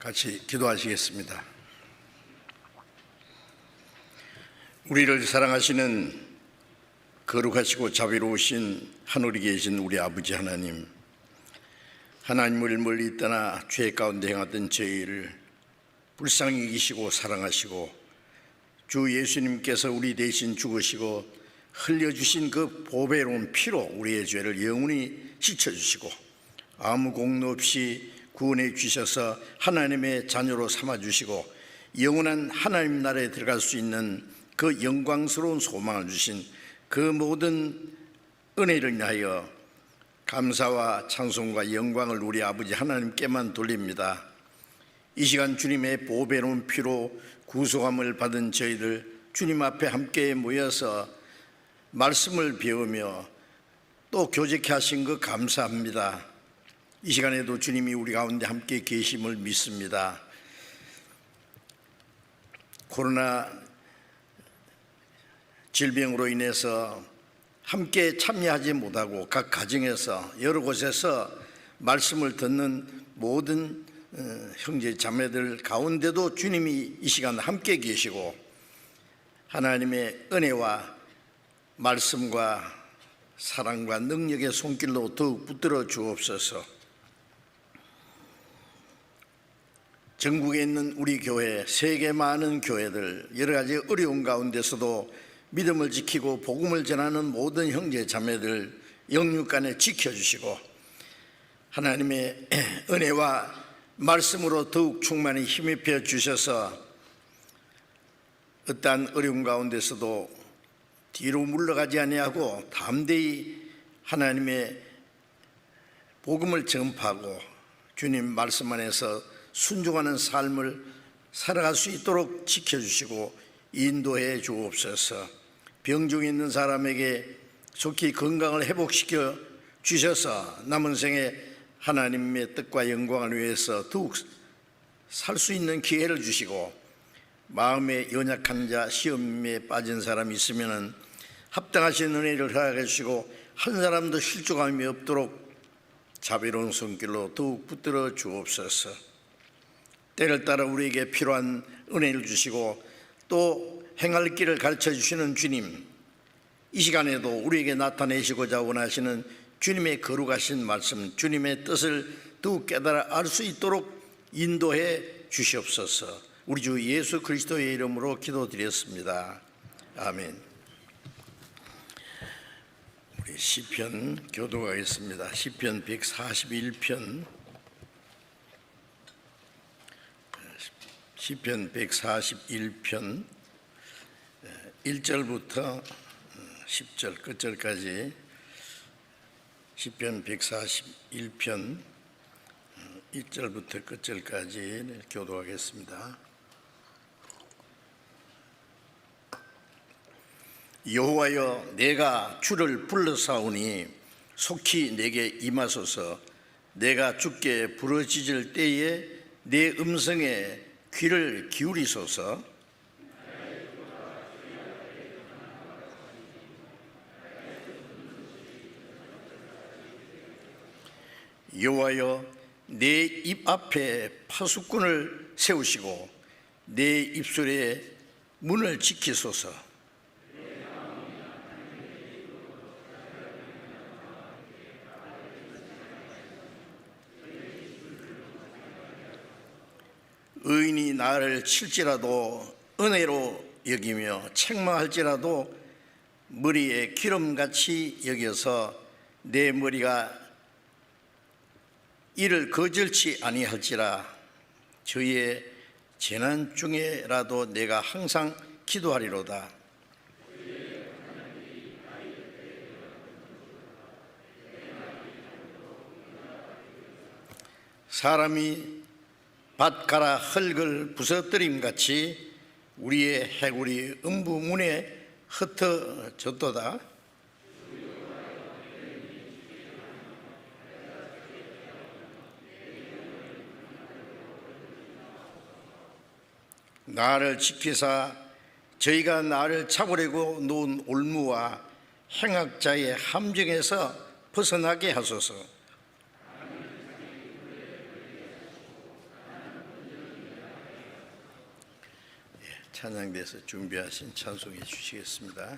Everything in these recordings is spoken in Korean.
같이 기도하시겠습니다. 우리를 사랑하시는 거룩하시고 자비로우신 하늘에 계신 우리 아버지 하나님, 하나님을 멀리 떠나 죄 가운데 행하던 저희를 불쌍히 여기시고 사랑하시고 주 예수님께서 우리 대신 죽으시고 흘려주신 그 보배로운 피로 우리의 죄를 영원히 씻어주시고 아무 공로 없이 구원해 주셔서 하나님의 자녀로 삼아주시고 영원한 하나님 나라에 들어갈 수 있는 그 영광스러운 소망을 주신 그 모든 은혜를 인하여 감사와 찬송과 영광을 우리 아버지 하나님께만 돌립니다. 이 시간 주님의 보배로운 피로 구속함을 받은 저희들 주님 앞에 함께 모여서 말씀을 배우며 또 교제케 하신 것 감사합니다. 이 시간에도 주님이 우리 가운데 함께 계심을 믿습니다. 코로나 질병으로 인해서 함께 참여하지 못하고 각 가정에서 여러 곳에서 말씀을 듣는 모든 형제 자매들 가운데도 주님이 이 시간 함께 계시고 하나님의 은혜와 말씀과 사랑과 능력의 손길로 더욱 붙들어 주옵소서. 전국에 있는 우리 교회, 세계 많은 교회들, 여러 가지 어려운 가운데서도 믿음을 지키고 복음을 전하는 모든 형제 자매들 영육간에 지켜주시고 하나님의 은혜와 말씀으로 더욱 충만히 힘입혀 주셔서 어떠한 어려운 가운데서도 뒤로 물러가지 아니하고 담대히 하나님의 복음을 전파하고 주님 말씀 안에서 순종하는 삶을 살아갈 수 있도록 지켜주시고 인도해 주옵소서. 병중에 있는 사람에게 속히 건강을 회복시켜 주셔서 남은 생에 하나님의 뜻과 영광을 위해서 더욱 살 수 있는 기회를 주시고 마음에 연약한 자, 시험에 빠진 사람이 있으면 합당하신 은혜를 허락해 주시고 한 사람도 실족함이 없도록 자비로운 손길로 더욱 붙들어 주옵소서. 때를 따라 우리에게 필요한 은혜를 주시고 또 행할 길을 가르쳐 주시는 주님, 이 시간에도 우리에게 나타내시고자 원하시는 주님의 거룩하신 말씀, 주님의 뜻을 더욱 깨달아 알 수 있도록 인도해 주시옵소서. 우리 주 예수 그리스도의 이름으로 기도드렸습니다. 아멘. 우리 시편 교독하겠습니다. 시편 141편, 시편 141편 1절부터 10절 끝절까지 시편 141편 1절부터 끝절까지 교독하겠습니다. 여호와여, 내가 주를 불러사오니 속히 내게 임하소서. 내가 주께 부르짖을 때에 내 음성에 귀를 기울이소서. 여호와여, 내 입 앞에 파수꾼을 세우시고 내 입술에 문을 지키소서. 의인이 나를 칠지라도 은혜로 여기며 책망할지라도 머리에 기름같이 여겨서 내 머리가 이를 거절치 아니할지라. 저의 재난 중에라도 내가 항상 기도하리로다. 사람이 밭가라 흙을 부서뜨림같이 우리의 해골이 음부문에 흩어졌도다. 나를 지키사 저희가 나를 잡으려고 놓은 올무와 행악자의 함정에서 벗어나게 하소서. 찬양대에서 준비하신 찬송해 주시겠습니다.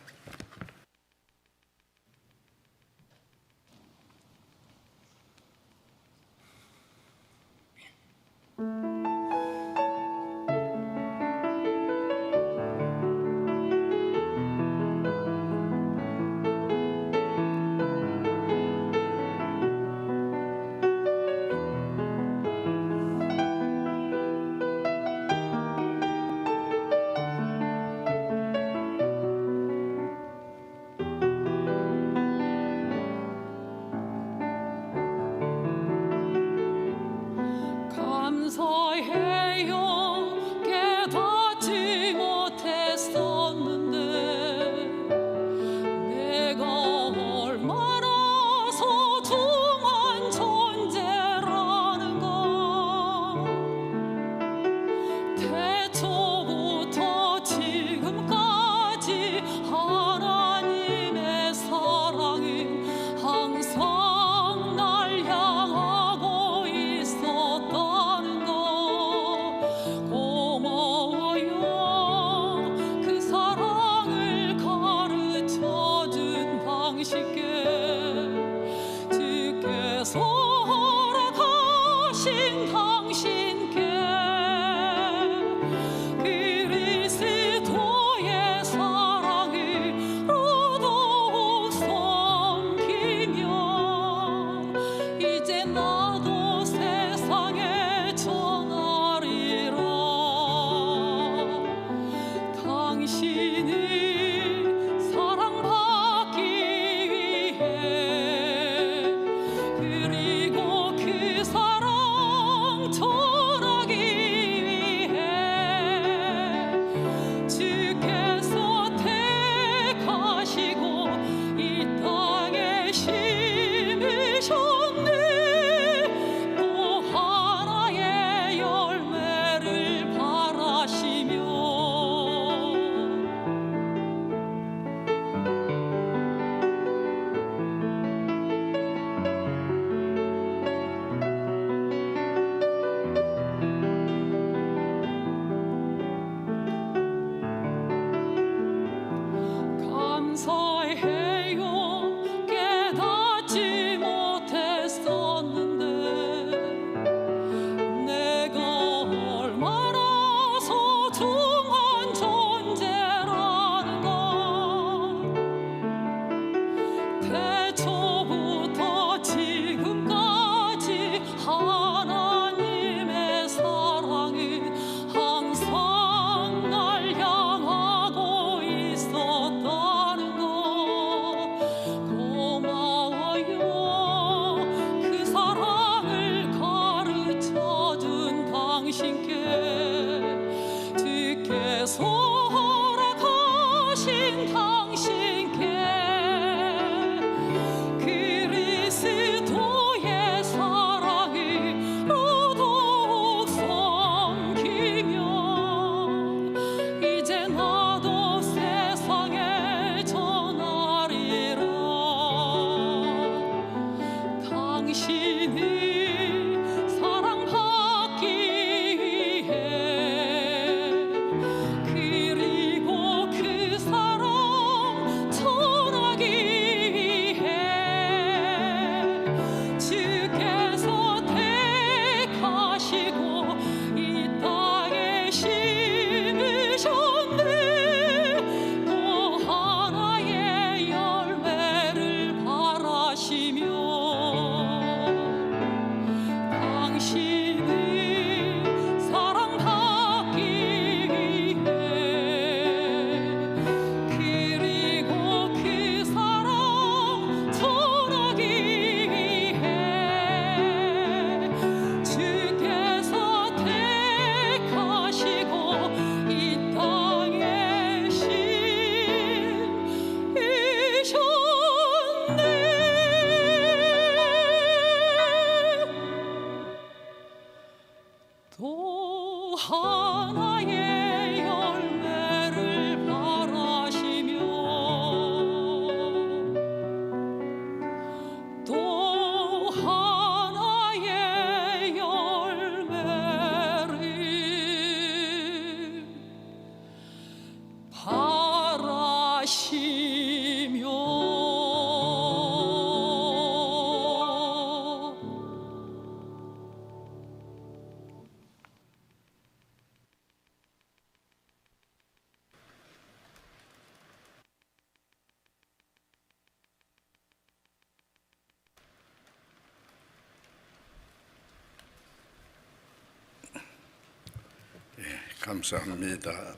감사합니다.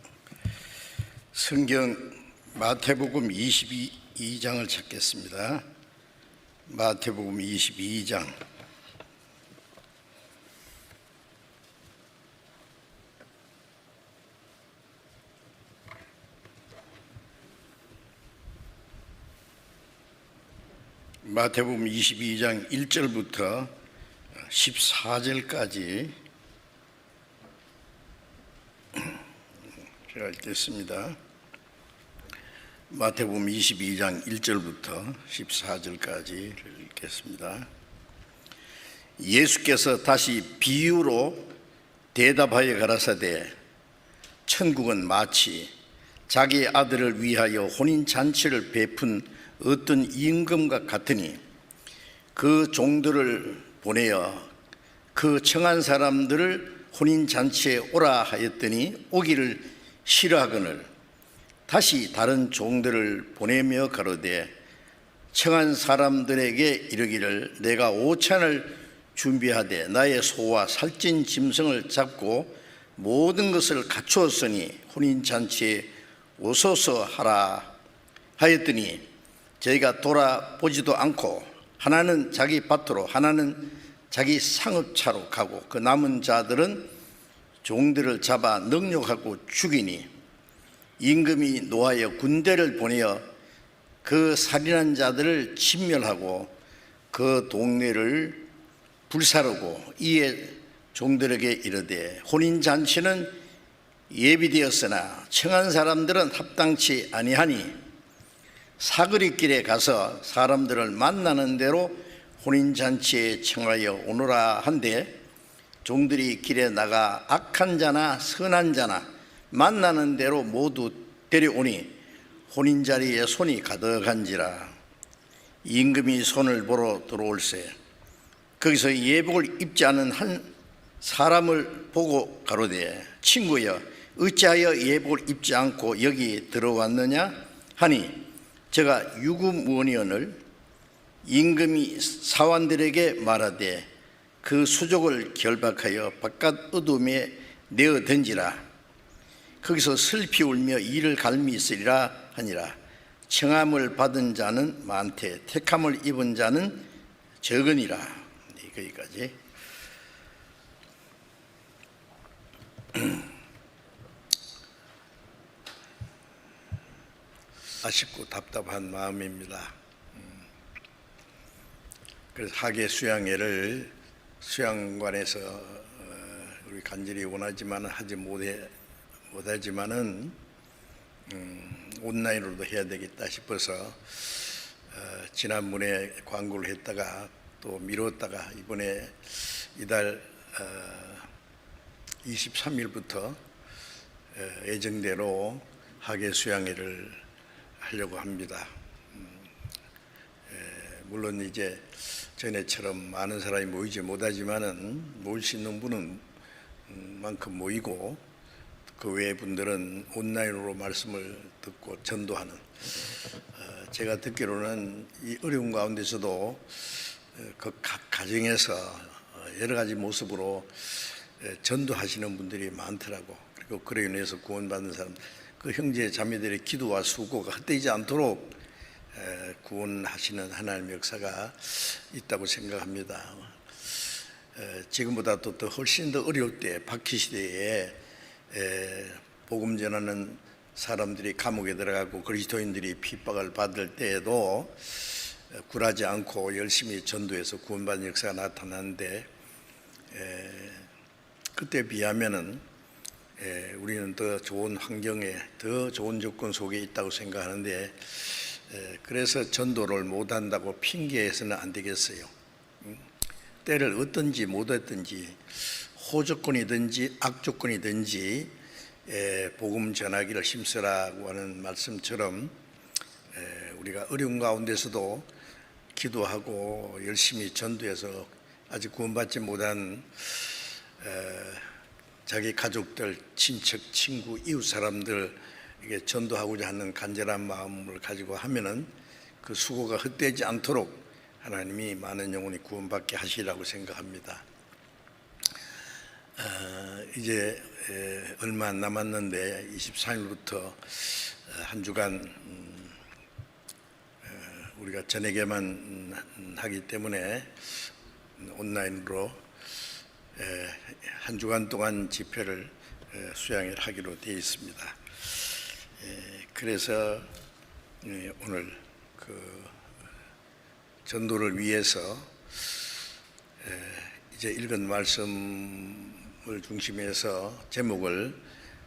성경 마태복음 22장을 찾겠습니다. 마태복음 22장. 마태복음 22장 1절부터 14절까지 제가 읽겠습니다. 마태복음 22장 1절부터 14절까지 읽겠습니다. 예수께서 다시 비유로 대답하여 가라사대 천국은 마치 자기 아들을 위하여 혼인잔치를 베푼 어떤 임금과 같으니 그 종들을 보내어 그 청한 사람들을 혼인잔치에 오라 하였더니 오기를 싫어하거늘 다시 다른 종들을 보내며 가로되 청한 사람들에게 이르기를 내가 오찬을 준비하되 나의 소와 살찐 짐승을 잡고 모든 것을 갖추었으니 혼인잔치에 오소서 하라 하였더니 저희가 돌아보지도 않고 하나는 자기 밭으로 하나는 자기 상업차로 가고 그 남은 자들은 종들을 잡아 능욕하고 죽이니 임금이 노하여 군대를 보내어 그 살인한 자들을 진멸하고 그 동네를 불사르고 이에 종들에게 이르되 혼인잔치는 예비되었으나 청한 사람들은 합당치 아니하니 사거리길에 가서 사람들을 만나는 대로 혼인잔치에 청하여 오너라 한데 종들이 길에 나가 악한 자나 선한 자나 만나는 대로 모두 데려오니 혼인자리에 손이 가득한지라. 임금이 손을 보러 들어올세 거기서 예복을 입지 않은 한 사람을 보고 가로되 친구여 어찌하여 예복을 입지 않고 여기 들어왔느냐 하니 제가 유구무원이언을 임금이 사환들에게 말하되 그 수족을 결박하여 바깥 어둠에 내어 던지라. 거기서 슬피 울며 이를 갈미 있으리라 하니라. 청함을 받은 자는 많되 택함을 입은 자는 적으니라. 거기까지. 아쉽고 답답한 마음입니다. 그래서 학예 수양회를 수양관에서 우리 간절히 원하지만 하지 못하지만은 온라인으로도 해야 되겠다 싶어서 지난번에 광고를 했다가 또 미뤘다가 이번에 이달 23일부터 예정대로 학예 수양회를 하려고 합니다. 물론 이제 전에처럼 많은 사람이 모이지 못하지만은 모일 수 있는 분은 만큼 모이고 그 외의 분들은 온라인으로 말씀을 듣고 전도하는. 제가 듣기로는 이 어려운 가운데서도 그 각 가정에서 여러 가지 모습으로 전도하시는 분들이 많더라고. 그리고 그로 인해서 구원받는 사람, 그 형제 자매들의 기도와 수고가 헛되지 않도록 구원하시는 하나님의 역사가 있다고 생각합니다. 지금보다 또 훨씬 더 어려울 때 박희 시대에 복음 전하는 사람들이 감옥에 들어가고 그리스도인들이 핍박을 받을 때에도 굴하지 않고 열심히 전도해서 구원받는 역사가 나타나는데 그때 비하면은 우리는 더 좋은 환경에 더 좋은 조건 속에 있다고 생각하는데 그래서 전도를 못한다고 핑계해서는 안 되겠어요. 때를 어떤지 못했든지 호조건이든지 악조건이든지 복음 전하기를 힘쓰라고 하는 말씀처럼 우리가 어려운 가운데서도 기도하고 열심히 전도해서 아직 구원받지 못한 자기 가족들, 친척, 친구, 이웃 사람들에게 전도하고자 하는 간절한 마음을 가지고 하면은 그 수고가 헛되지 않도록 하나님이 많은 영혼이 구원받게 하시라고 생각합니다. 이제 얼마 안 남았는데 23일부터 한 주간 우리가 저녁에만 하기 때문에 온라인으로 한 주간 동안 집회를 수양을 하기로 되어 있습니다. 그래서 오늘 그 전도를 위해서 이제 읽은 말씀을 중심해서 제목을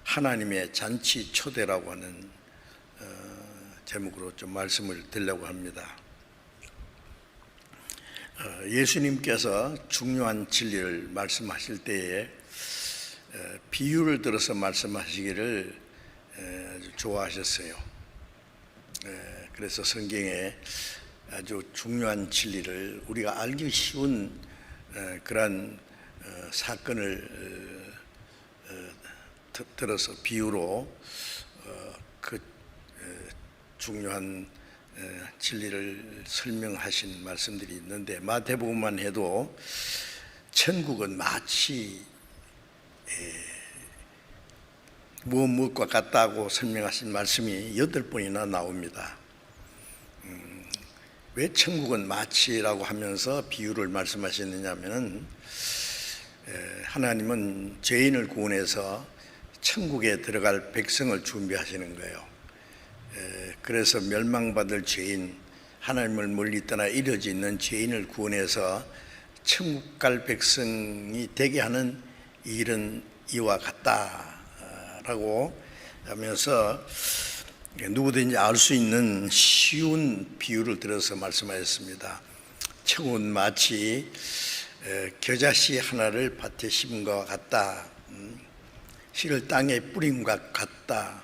하나님의 잔치 초대라고 하는 제목으로 좀 말씀을 드리려고 합니다. 예수님께서 중요한 진리를 말씀하실 때에 비유를 들어서 말씀하시기를 아주 좋아하셨어요. 그래서 성경에 아주 중요한 진리를 우리가 알기 쉬운 그러한 사건을 들어서 비유로 그 중요한 진리를 설명하신 말씀들이 있는데, 마태복음만 해도 천국은 마치 무엇과 같다고 설명하신 말씀이 8번이나 나옵니다. 왜 천국은 마치라고 하면서 비유를 말씀하셨느냐 하면, 하나님은 죄인을 구원해서 천국에 들어갈 백성을 준비하시는 거예요. 그래서 멸망받을 죄인, 하나님을 멀리 떠나 이뤄져 있는 죄인을 구원해서 천국 갈 백성이 되게 하는 일은 이와 같다라고 하면서 누구든지 알 수 있는 쉬운 비유를 들어서 말씀하셨습니다. 천국은 마치 겨자씨 하나를 밭에 심은 것과 같다. 씨를 땅에 뿌린 것 같다.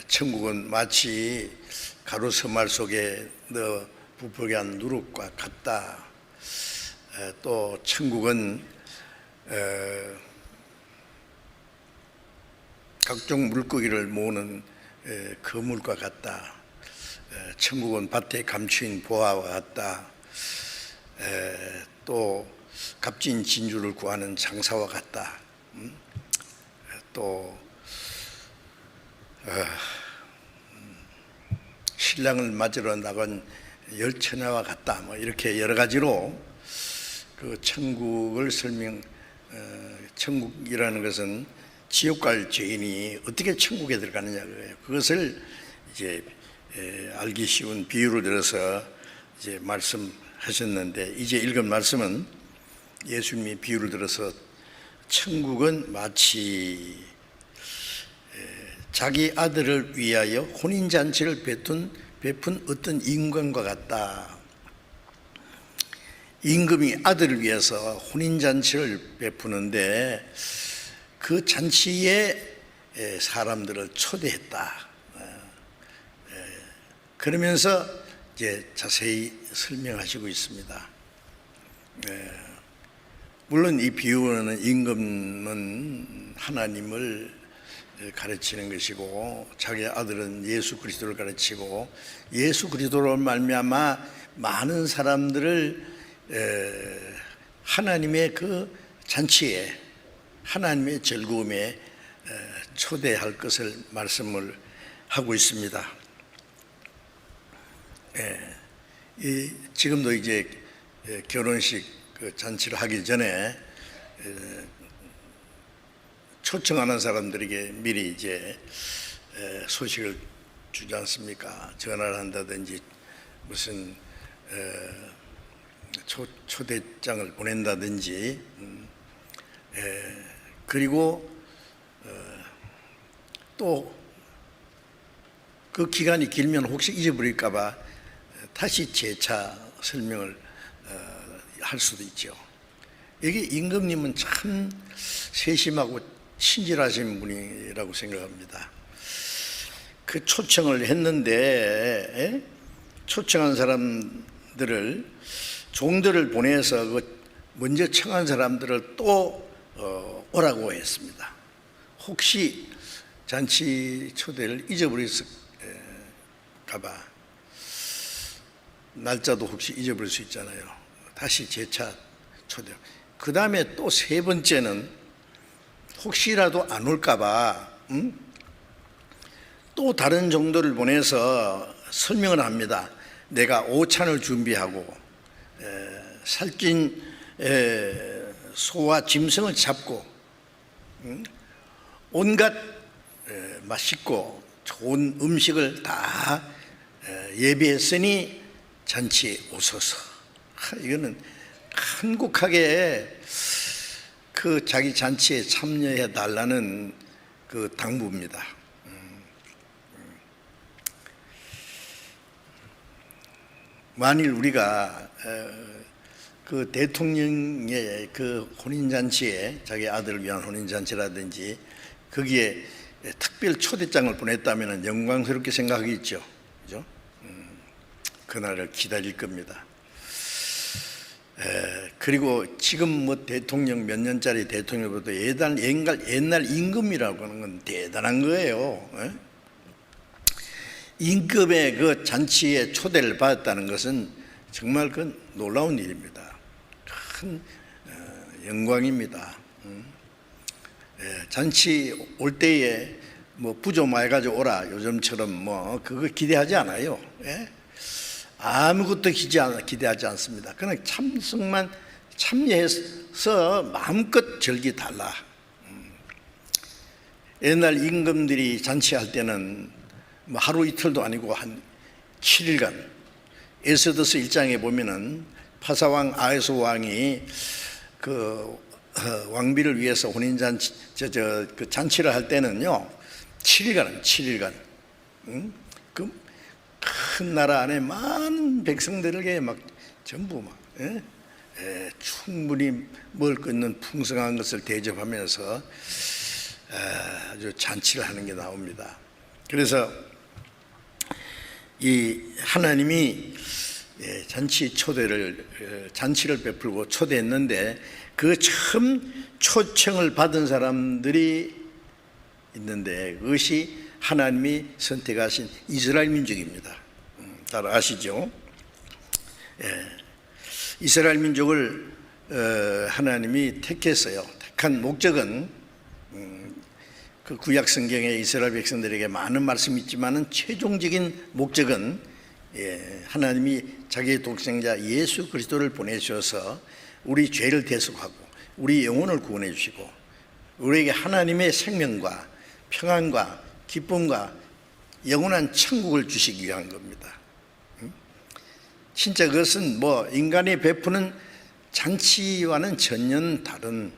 천국은 마치 가루 서말 속에 넣어 부풀게 한 누룩과 같다. 또 천국은 각종 물고기를 모으는 그물과 같다. 천국은 밭에 감추인 보화와 같다. 또 값진 진주를 구하는 장사와 같다. 또 신랑을 맞으러 나간 열처녀와 같다. 뭐 이렇게 여러 가지로 그 천국을 천국이라는 것은 지옥 갈 죄인이 어떻게 천국에 들어가느냐 그래요. 그것을 이제 알기 쉬운 비유를 들어서 이제 말씀하셨는데, 이제 읽은 말씀은 예수님이 비유를 들어서 천국은 마치 자기 아들을 위하여 혼인잔치를 베푼 어떤 임금과 같다. 임금이 아들을 위해서 혼인잔치를 베푸는데 그 잔치에 사람들을 초대했다. 그러면서 이제 자세히 설명하시고 있습니다. 물론 이 비유는 임금은 하나님을 가르치는 것이고 자기 아들은 예수 그리스도를 가르치고 예수 그리스도로 말미암아 많은 사람들을 하나님의 그 잔치에, 하나님의 즐거움에 초대할 것을 말씀을 하고 있습니다. 지금도 이제 결혼식 잔치를 하기 전에 초청하는 사람들에게 미리 이제 소식을 주지 않습니까? 전화를 한다든지 무슨 초대장을 보낸다든지, 그리고 또 그 기간이 길면 혹시 잊어버릴까 봐 다시 재차 설명을 할 수도 있죠. 여기 임금님은 참 세심하고 친절하신 분이라고 생각합니다. 그 초청을 했는데 초청한 사람들을, 종들을 보내서 그 먼저 청한 사람들을 또 오라고 했습니다. 혹시 잔치 초대를 잊어버렸을까 봐, 날짜도 혹시 잊어버릴 수 있잖아요. 다시 재차 초대. 그 다음에 또 세 번째는 혹시라도 안 올까봐 또 다른 종들을 보내서 설명을 합니다. 내가 오찬을 준비하고 살찐 소와 짐승을 잡고 온갖 맛있고 좋은 음식을 다 예비했으니 잔치에 오소서. 이거는 한국하게 그 자기 잔치에 참여해 달라는 그 당부입니다. 만일 우리가 그 대통령의 그 혼인잔치에 자기 아들을 위한 혼인잔치라든지 거기에 특별 초대장을 보냈다면 영광스럽게 생각하겠죠. 그죠? 그날을 기다릴 겁니다. 그리고 지금 뭐 대통령 몇 년짜리 대통령보다 옛날 임금이라고 하는 건 대단한 거예요. 임금의 그 잔치에 초대를 받았다는 것은 정말 그 놀라운 일입니다. 큰 영광입니다. 잔치 올 때에 뭐 부조 많이 가지고 오라 요즘처럼 뭐 그거 기대하지 않아요. 아무것도 기대하지 않습니다. 그냥 참여해서 마음껏 즐기 달라. 옛날 임금들이 잔치할 때는 뭐 하루 이틀도 아니고 한 7일간, 에스더서 1장에 보면은 파사왕 아하스 왕이 그 왕비를 위해서 혼인잔치 그 잔치를 할 때는요 7일간 그 큰 나라 안에 많은 백성들에게 막 전부 막 충분히 먹을 거 있는 풍성한 것을 대접하면서 아주 잔치를 하는 게 나옵니다. 그래서 이 하나님이 잔치를 베풀고 초대했는데 그 처음 초청을 받은 사람들이 있는데 그것이 하나님이 선택하신 이스라엘 민족입니다. 잘 아시죠? 이스라엘 민족을 하나님이 택했어요. 택한 목적은 그 구약 성경에 이스라엘 백성들에게 많은 말씀이 있지만은 최종적인 목적은 하나님이 자기의 독생자 예수 그리스도를 보내주셔서 우리 죄를 대속하고 우리 영혼을 구원해 주시고 우리에게 하나님의 생명과 평안과 기쁨과 영원한 천국을 주시기 위한 겁니다. 진짜 그것은 뭐 인간이 베푸는 잔치와는 전혀 다른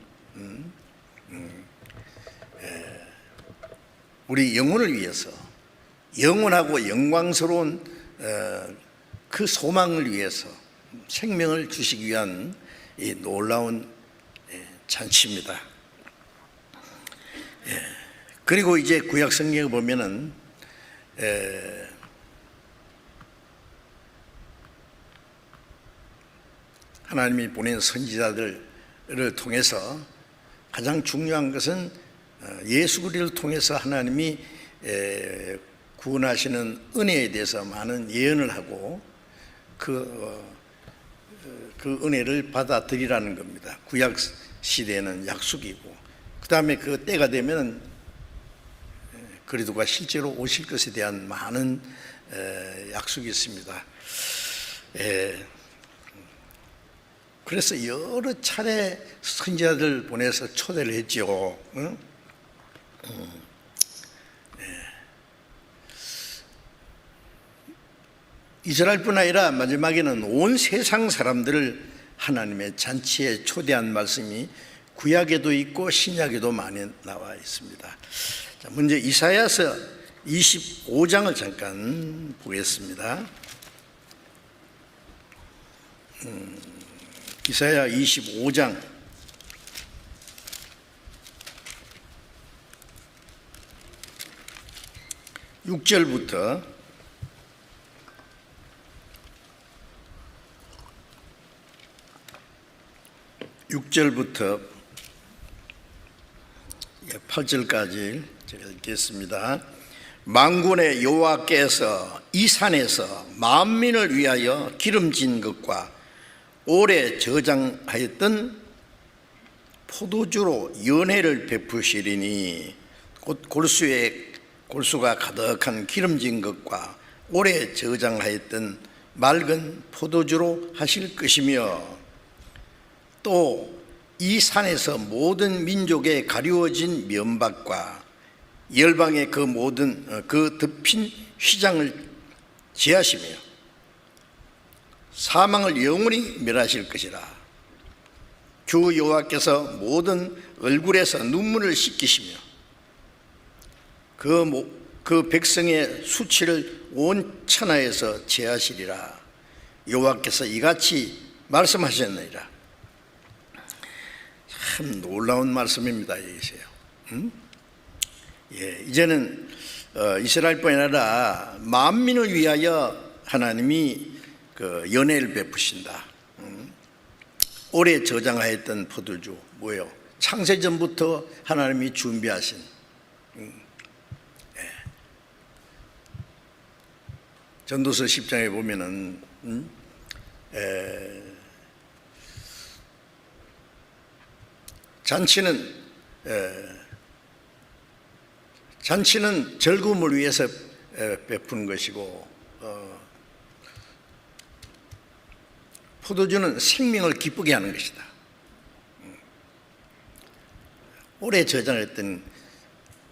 우리 영혼을 위해서 영원하고 영광스러운 그 소망을 위해서 생명을 주시기 위한 이 놀라운 잔치입니다. 그리고 이제 구약 성경에 보면은 하나님이 보낸 선지자들을 통해서 가장 중요한 것은 예수 그리스도를 통해서 하나님이 구원하시는 은혜에 대해서 많은 예언을 하고 그 은혜를 받아들이라는 겁니다. 구약 시대에는 약속이고 그 다음에 그 때가 되면 그리스도가 실제로 오실 것에 대한 많은 약속이 있습니다. 그래서 여러 차례 선지자들 보내서 초대를 했죠. 이스라엘뿐 아니라 마지막에는 온 세상 사람들을 하나님의 잔치에 초대한 말씀이 구약에도 있고 신약에도 많이 나와 있습니다. 자, 먼저 이사야서 25장을 잠깐 보겠습니다. 이사야 25장 6절부터 8절까지 제가 읽겠습니다. 만군의 여호와께서 이 산에서 만민을 위하여 기름진 것과 오래 저장하였던 포도주로 연회를 베푸시리니 곧 골수가 가득한 기름진 것과 오래 저장하였던 맑은 포도주로 하실 것이며, 또 이 산에서 모든 민족에 가리워진 면박과 열방의 그 모든 그 덮인 휘장을 제하시며 사망을 영원히 멸하실 것이라. 주 여호와께서 모든 얼굴에서 눈물을 씻기시며 그 백성의 수치를 온 천하에서 제하시리라. 여호와께서 이같이 말씀하셨느니라. 참 놀라운 말씀입니다. 이세요. 이제는 이스라엘뿐 아니라 만민을 위하여 하나님이 그 연회를 베푸신다. 오래 저장하였던 포도주, 뭐예요? 창세전부터 하나님이 준비하신. 전도서 10장에 보면은 잔치는 즐거움을 위해서 베푸는 것이고, 포도주는 생명을 기쁘게 하는 것이다. 오래 저장했던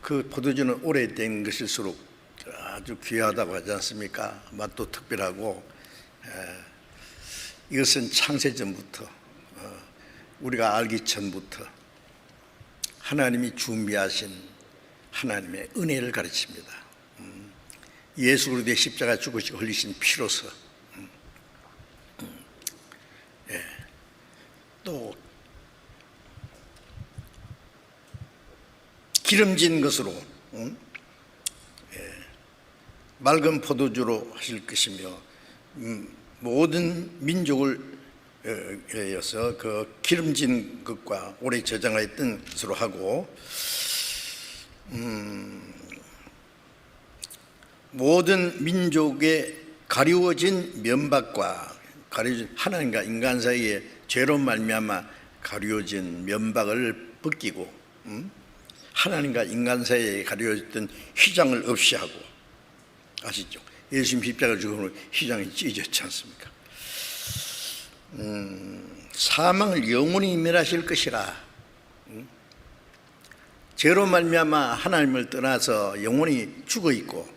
그 포도주는 오래된 것일수록 아주 귀하다고 하지 않습니까? 맛도 특별하고, 이것은 창세전부터 우리가 알기 전부터 하나님이 준비하신 하나님의 은혜를 가르칩니다. 예수 그리스도의 십자가 죽으시고 흘리신 피로서 또 기름진 것으로 맑은 포도주로 하실 것이며, 모든 민족을 위해서 그 기름진 것과 오래 저장하였던 것으로 하고, 모든 민족의 가리워진 면박과 가리워진 하나님과 인간 사이에 죄로 말미암아 가리워진 면박을 벗기고, 하나님과 인간 사이에 가리워졌던 휘장을 없이 하고, 아시죠? 예수님 십자가 죽음으로 휘장이 찢어졌지 않습니까? 사망을 영원히 멸하실 것이라. 죄로 말미암아 하나님을 떠나서 영원히 죽어 있고,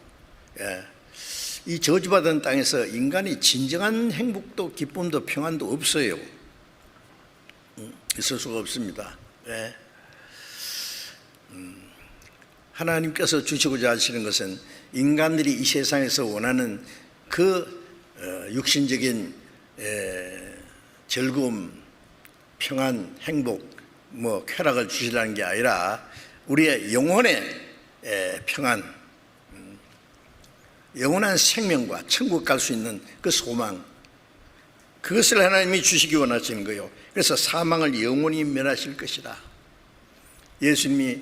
이 저주받은 땅에서 인간이 진정한 행복도 기쁨도 평안도 없어요. 있을 수가 없습니다. 하나님께서 주시고자 하시는 것은 인간들이 이 세상에서 원하는 그 육신적인 즐거움, 평안, 행복, 쾌락을 주시라는 게 아니라 우리의 영혼의 평안, 영원한 생명과 천국 갈 수 있는 그 소망, 그것을 하나님이 주시기 원하시는 거예요. 그래서 사망을 영원히 멸하실 것이다. 예수님이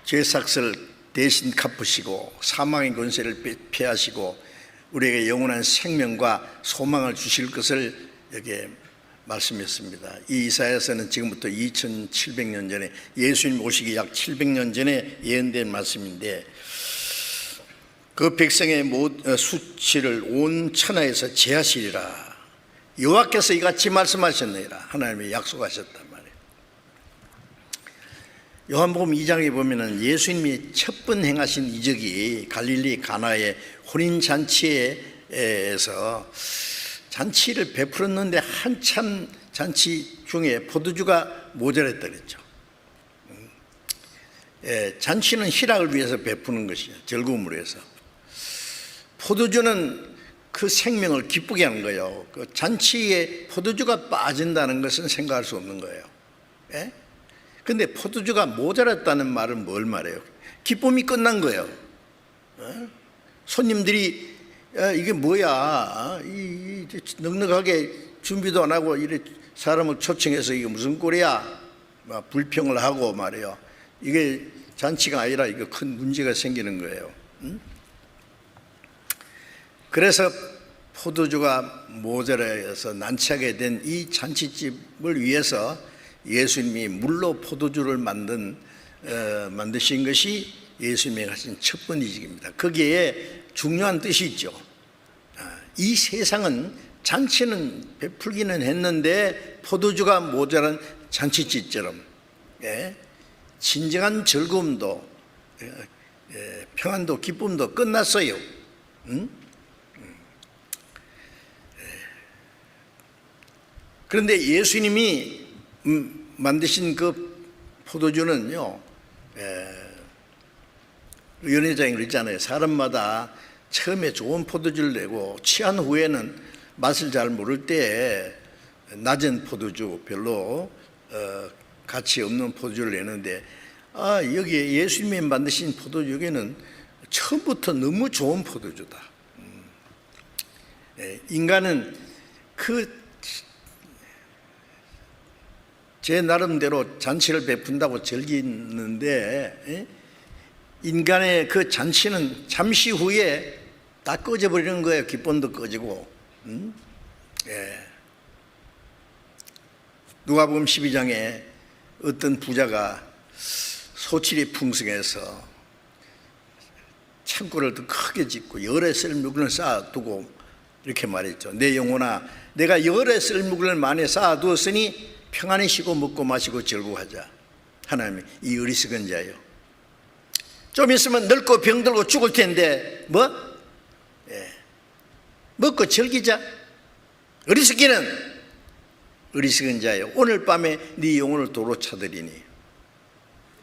죄삭을 대신 갚으시고 사망의 권세를 폐하시고 우리에게 영원한 생명과 소망을 주실 것을 여기에 말씀했습니다. 이 이사야서는 지금부터 2700년 전에, 예수님 오시기 약 700년 전에 예언된 말씀인데, 그 백성의 수치를 온 천하에서 제하시리라. 여호와께서 이같이 말씀하셨느니라. 하나님이 약속하셨단 말이에요. 요한복음 2장에 보면은 예수님이 첫 번 행하신 이적이 갈릴리 가나의 혼인잔치에서 잔치를 베풀었는데 한참 잔치 중에 포도주가 모자랐다 그랬죠. 잔치는 희락을 위해서 베푸는 것이죠. 즐거움을 위해서. 포도주는 그 생명을 기쁘게 하는 거예요. 그 잔치에 포도주가 빠진다는 것은 생각할 수 없는 거예요. 그런데 포도주가 모자랐다는 말은 뭘 말해요? 기쁨이 끝난 거예요. 손님들이 이게 뭐야? 넉넉하게 준비도 안 하고 이래 사람을 초청해서 이게 무슨 꼴이야? 막 불평을 하고 말이에요. 이게 잔치가 아니라 이거 큰 문제가 생기는 거예요. 그래서 포도주가 모자라서 난처하게 된 이 잔치집을 위해서 예수님이 물로 포도주를 만드신 것이 예수님이 하신 첫 번째 일입니다. 거기에 중요한 뜻이 있죠. 이 세상은 잔치는 베풀기는 했는데 포도주가 모자란 잔치집처럼 진정한 즐거움도 평안도 기쁨도 끝났어요. 그런데 예수님이 만드신 그 포도주는요, 연회장이 그랬잖아요. 사람마다 처음에 좋은 포도주를 내고 취한 후에는 맛을 잘 모를 때 낮은 포도주, 별로 가치 없는 포도주를 내는데, 여기에 예수님이 만드신 포도주에는 처음부터 너무 좋은 포도주다. 인간은 제 나름대로 잔치를 베푼다고 즐기는데, 인간의 그 잔치는 잠시 후에 다 꺼져버리는 거예요. 기쁨도 꺼지고. 누가복음 12장에 어떤 부자가 소출이 풍성해서 창고를 더 크게 짓고 열에 쓸 물건을 쌓아두고 이렇게 말했죠. 내 영혼아, 내가 열에 쓸 물건을 많이 쌓아두었으니 평안히 쉬고 먹고 마시고 즐거워하자. 하나님이 이 어리석은 자요, 좀 있으면 늙고 병들고 죽을 텐데 먹고 즐기자. 어리석은 자요, 오늘 밤에 네 영혼을 도로 차들이니.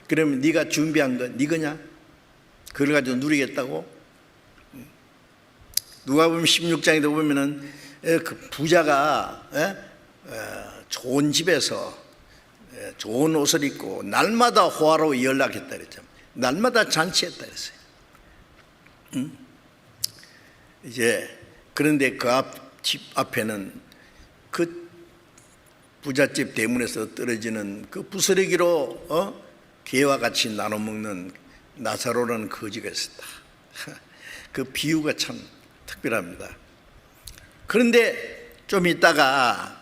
그러면 네가 준비한 건 네 거냐? 그걸 가지고 누리겠다고? 누가복음 16장에 보면은 그 부자가 좋은 집에서 좋은 옷을 입고 날마다 호화로 연락했다 그랬죠. 날마다 잔치했다 그랬어요. 이제 그런데 그 집 앞에는 그 부잣집 대문에서 떨어지는 그 부스러기로 개와 같이 나눠 먹는 나사로라는 거지가 있었다. 그 비유가 참 특별합니다. 그런데 좀 있다가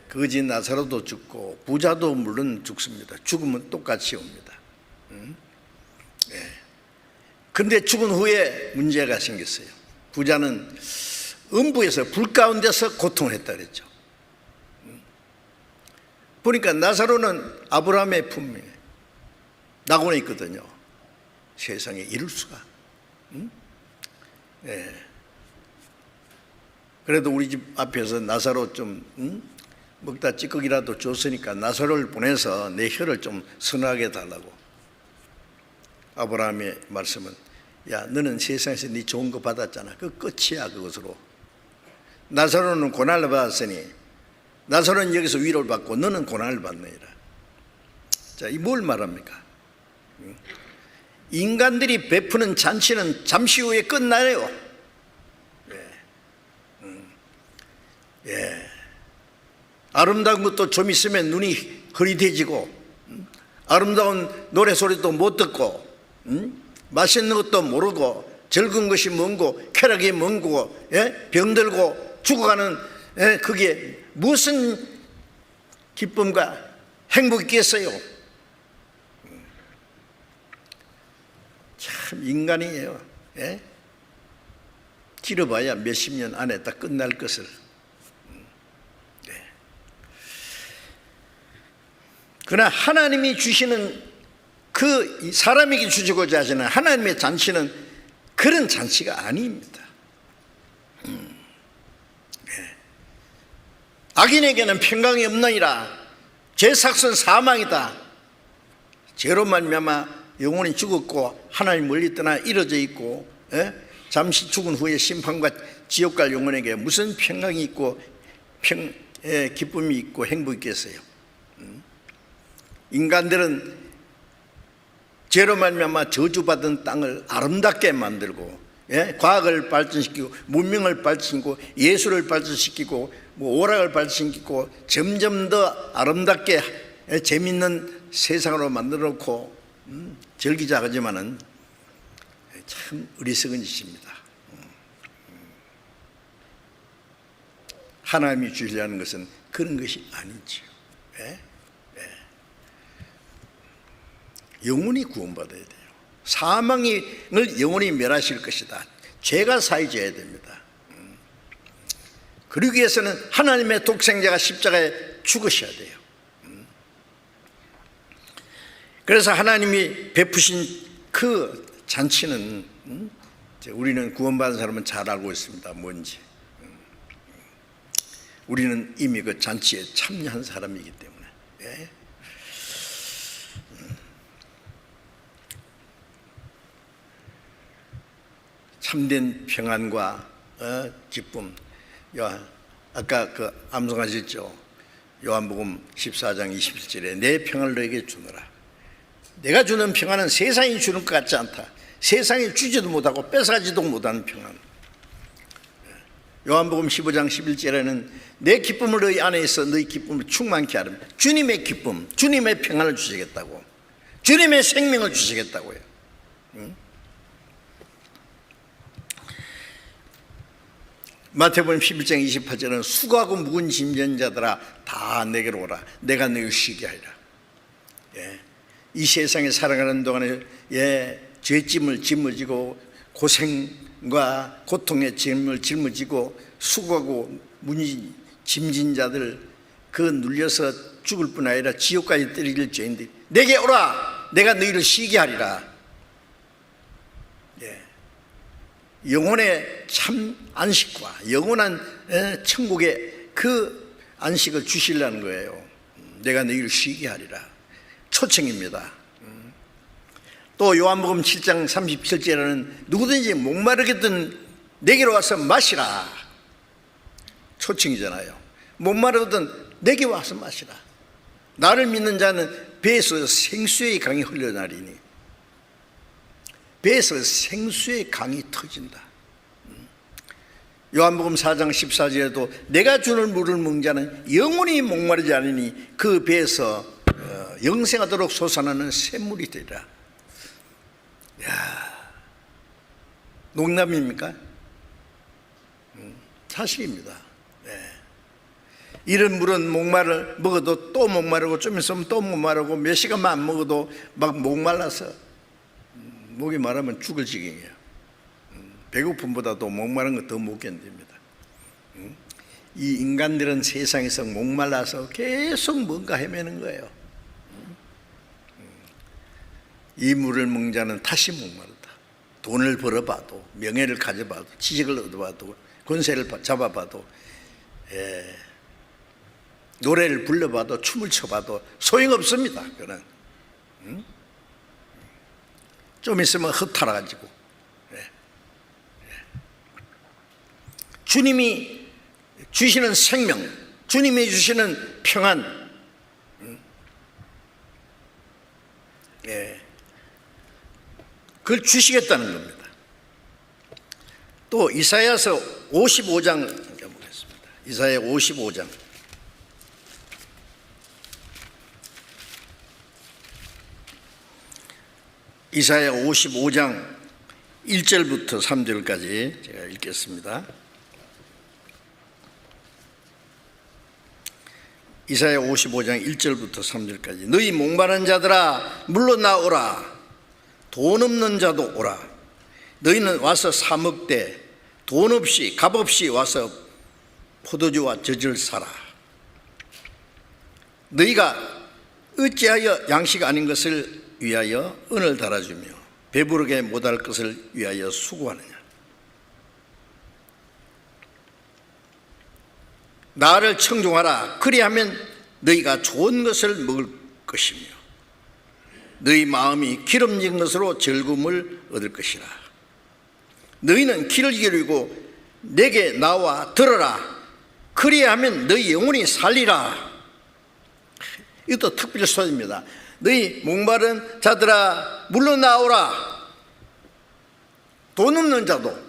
거지 나사로도 죽고 부자도 물론 죽습니다. 죽으면 똑같이 옵니다. 그런데 죽은 후에 문제가 생겼어요. 부자는 음부에서 불 가운데서 고통을 했다 그랬죠. 보니까 나사로는 아브라함의 품에 낙원에 있거든요. 세상에 이럴 수가. 그래도 우리 집 앞에서 나사로 좀 먹다 찌꺼기라도 줬으니까 나사로를 보내서 내 혀를 좀 선하게 달라고. 아브라함의 말씀은, 야, 너는 세상에서 네 좋은 거 받았잖아. 그 끝이야. 그것으로. 나사로는 고난을 받았으니 나사로는 여기서 위로를 받고 너는 고난을 받느니라. 자, 이 뭘 말합니까? 인간들이 베푸는 잔치는 잠시 후에 끝나요. 아름다운 것도 좀 있으면 눈이 흐릿해지고, 아름다운 노래소리도 못 듣고, 맛있는 것도 모르고, 즐거운 것이 뭔고, 쾌락이 뭔고, 병들고 죽어가는, 그게 무슨 기쁨과 행복이 있겠어요? 참 인간이에요. 길어봐야 몇십 년 안에 다 끝날 것을. 그러나 하나님이 주시는 그 사람에게 주시고자 하시는 하나님의 잔치는 그런 잔치가 아닙니다. 악인에게는 평강이 없느니라. 죄 삭은 사망이다. 죄로 말미암아 영혼이 죽었고 하나님 멀리 떠나 이뤄져 있고, 잠시 죽은 후에 심판과 지옥 갈 영혼에게 무슨 평강이 있고 기쁨이 있고 행복이 있겠어요? 인간들은 죄로 말미암아 저주받은 땅을 아름답게 만들고, 과학을 발전시키고 문명을 발전시키고 예술을 발전시키고 오락을 발전시키고 점점 더 아름답게 재밌는 세상으로 만들어 놓고 즐기자 하지만은 참 어리석은 짓입니다. 하나님이 주시려는 것은 그런 것이 아니지요. 영원히 구원받아야 돼요. 사망을 영원히 멸하실 것이다. 죄가 사해져야 됩니다. 그러기 위해서는 하나님의 독생자가 십자가에 죽으셔야 돼요. 그래서 하나님이 베푸신 그 잔치는 우리는 구원받은 사람은 잘 알고 있습니다. 뭔지. 우리는 이미 그 잔치에 참여한 사람이기 때문에. 예? 참된 평안과 기쁨. 아까 그 암송하셨죠. 요한복음 14장 27절에 내 평안을 너에게 주노라. 내가 주는 평안은 세상이 주는 것 같지 않다. 세상이 주지도 못하고 뺏어가지도 못하는 평안. 요한복음 15장 11절에는 내 기쁨을 너희 안에 있어 너희 기쁨을 충만케 하라. 주님의 기쁨, 주님의 평안을 주시겠다고, 주님의 생명을 주시겠다고요. 마태복음 11장 28절은 수고하고 무거운 짐진 자들아 다 내게로 오라. 내가 너희를 쉬게 하리라. 예. 이 세상에 살아가는 동안에 죄짐을 짊어지고 고생과 고통의 짐을 짊어지고 수고하고 짐진 자들, 그 눌려서 죽을 뿐 아니라 지옥까지 떨어질 죄인들 내게 오라. 내가 너희를 쉬게 하리라. 영혼의 참 안식과 영원한 천국의 그 안식을 주시려는 거예요. 내가 너희를 쉬게 하리라. 초청입니다. 또 요한복음 7장 37절에는 누구든지 목마르거든 내게로 와서 마시라. 초청이잖아요. 목마르거든 내게 와서 마시라. 나를 믿는 자는 배에서 생수의 강이 흘러나리니. 배에서 생수의 강이 터진다. 요한복음 4장 14절에도 내가 주는 물을 먹는 자는 영원히 목마르지 않으니 그 배에서 영생하도록 솟아나는 샘물이 되리라. 야, 농담입니까? 사실입니다. 이런 물은 목마를 먹어도 또 목마르고 좀 있으면 또 목마르고 몇 시간만 안 먹어도 막 목말라서 목이 마르면 죽을 지경이에요. 배고픔보다도 목마른 거 더 못 견딥니다. 이 인간들은 세상에서 목말라서 계속 뭔가 헤매는 거예요. 이 물을 먹는 자는 다시 목마르다. 돈을 벌어봐도, 명예를 가져봐도, 지식을 얻어봐도, 권세를 잡아봐도, 노래를 불러봐도, 춤을 춰봐도 소용없습니다. 그는 좀 있으면 흩어가지고. 주님이 주시는 생명, 주님이 주시는 평안, 그걸 주시겠다는 겁니다. 또 이사야서 55장 보겠습니다. 이사야 55장. 이사야 55장 1절부터 3절까지 제가 읽겠습니다. 이사야 55장 1절부터 3절까지. 너희 목마른 자들아 물러나오라. 돈 없는 자도 오라. 너희는 와서 사 먹되 돈 없이 값 없이 와서 포도주와 젖을 사라. 너희가 어찌하여 양식 아닌 것을 위하여 은을 달아주며 배부르게 못할 것을 위하여 수고하느냐. 나를 청종하라. 그리하면 너희가 좋은 것을 먹을 것이며 너희 마음이 기름진 것으로 즐거움을 얻을 것이라. 너희는 귀를 기울이고 내게 나와 들어라. 그리하면 너희 영혼이 살리라. 이것도 특별 소리입니다. 너희 목마른 자들아 물러나오라. 돈 없는 자도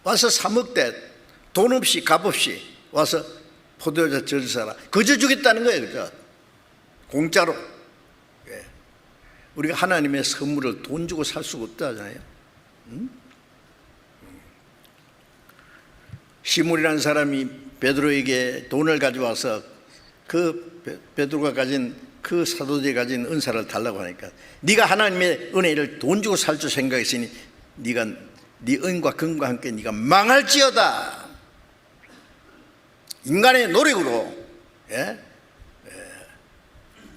와서 사 먹되 돈 없이 값 없이 와서 포도주와 젖을 사라. 거저 주겠다는 거예요. 그죠? 공짜로. 우리가 하나님의 선물을 돈 주고 살 수가 없다잖아요. 시몬이라는 사람이 베드로에게 돈을 가져와서 그 베드로가 가진 그 그 사도들이 가진 은사를 달라고 하니까 네가 하나님의 은혜를 돈 주고 살 줄 생각했으니 네가 네 은과 금과 함께 네가 망할지어다. 인간의 노력으로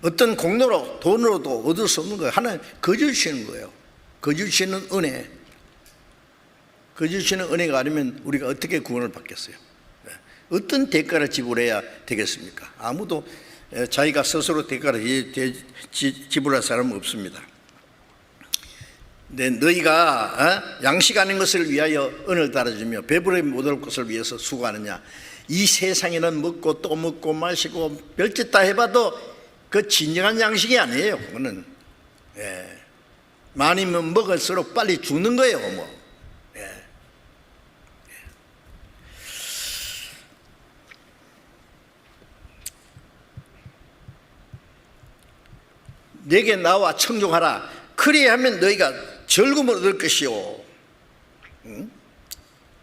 어떤 공로로 돈으로도 얻을 수 없는 거예요. 하나님 거저 주시는 거예요. 거저 주시는 은혜. 거저 주시는 은혜가 아니면 우리가 어떻게 구원을 받겠어요? 어떤 대가를 지불해야 되겠습니까? 아무도 자기가 스스로 대가를 지불할 사람은 없습니다. 네, 너희가 양식 아닌 것을 위하여 은을 달아주며 배부르게 못할 것을 위해서 수고하느냐. 이 세상에는 먹고 또 먹고 마시고 별짓 다 해봐도 그 진정한 양식이 아니에요. 그거는 많이면 먹을수록 빨리 죽는 거예요. 뭐. 내게 나와 청종하라. 그리하면 너희가 즐거움을 얻을 것이요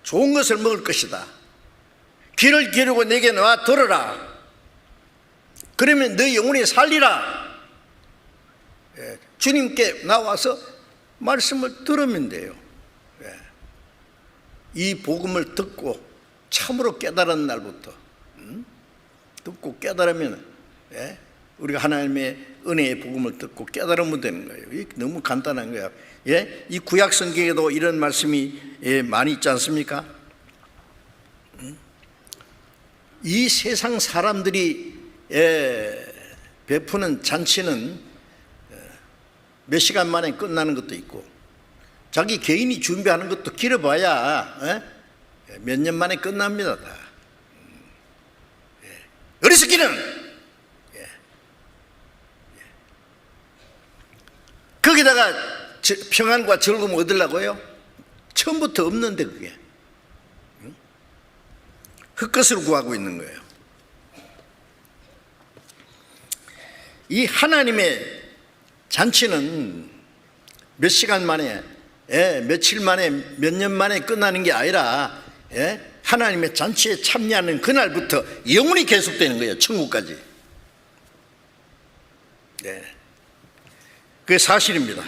좋은 것을 먹을 것이다. 귀를 기울이고 내게 나와 들으라. 그러면 너희 영혼이 살리라. 주님께 나와서 말씀을 들으면 돼요. 이 복음을 듣고 참으로 깨달은 날부터 듣고 깨달으면 우리가 하나님의 은혜의 복음을 듣고 깨달으면 되는 거예요. 이게 너무 간단한 거예요. 이 구약 성경에도 이런 말씀이 많이 있지 않습니까? 이 세상 사람들이 베푸는 잔치는 몇 시간 만에 끝나는 것도 있고 자기 개인이 준비하는 것도 길어봐야 몇 년 만에 끝납니다. 다. 어리석기는 거기다가 평안과 즐거움 얻으려고요? 처음부터 없는데 그게 흙것을 구하고 있는 거예요. 이 하나님의 잔치는 몇 시간 만에 며칠 만에 몇 년 만에 끝나는 게 아니라 하나님의 잔치에 참여하는 그날부터 영원히 계속되는 거예요. 천국까지. 그게 사실입니다.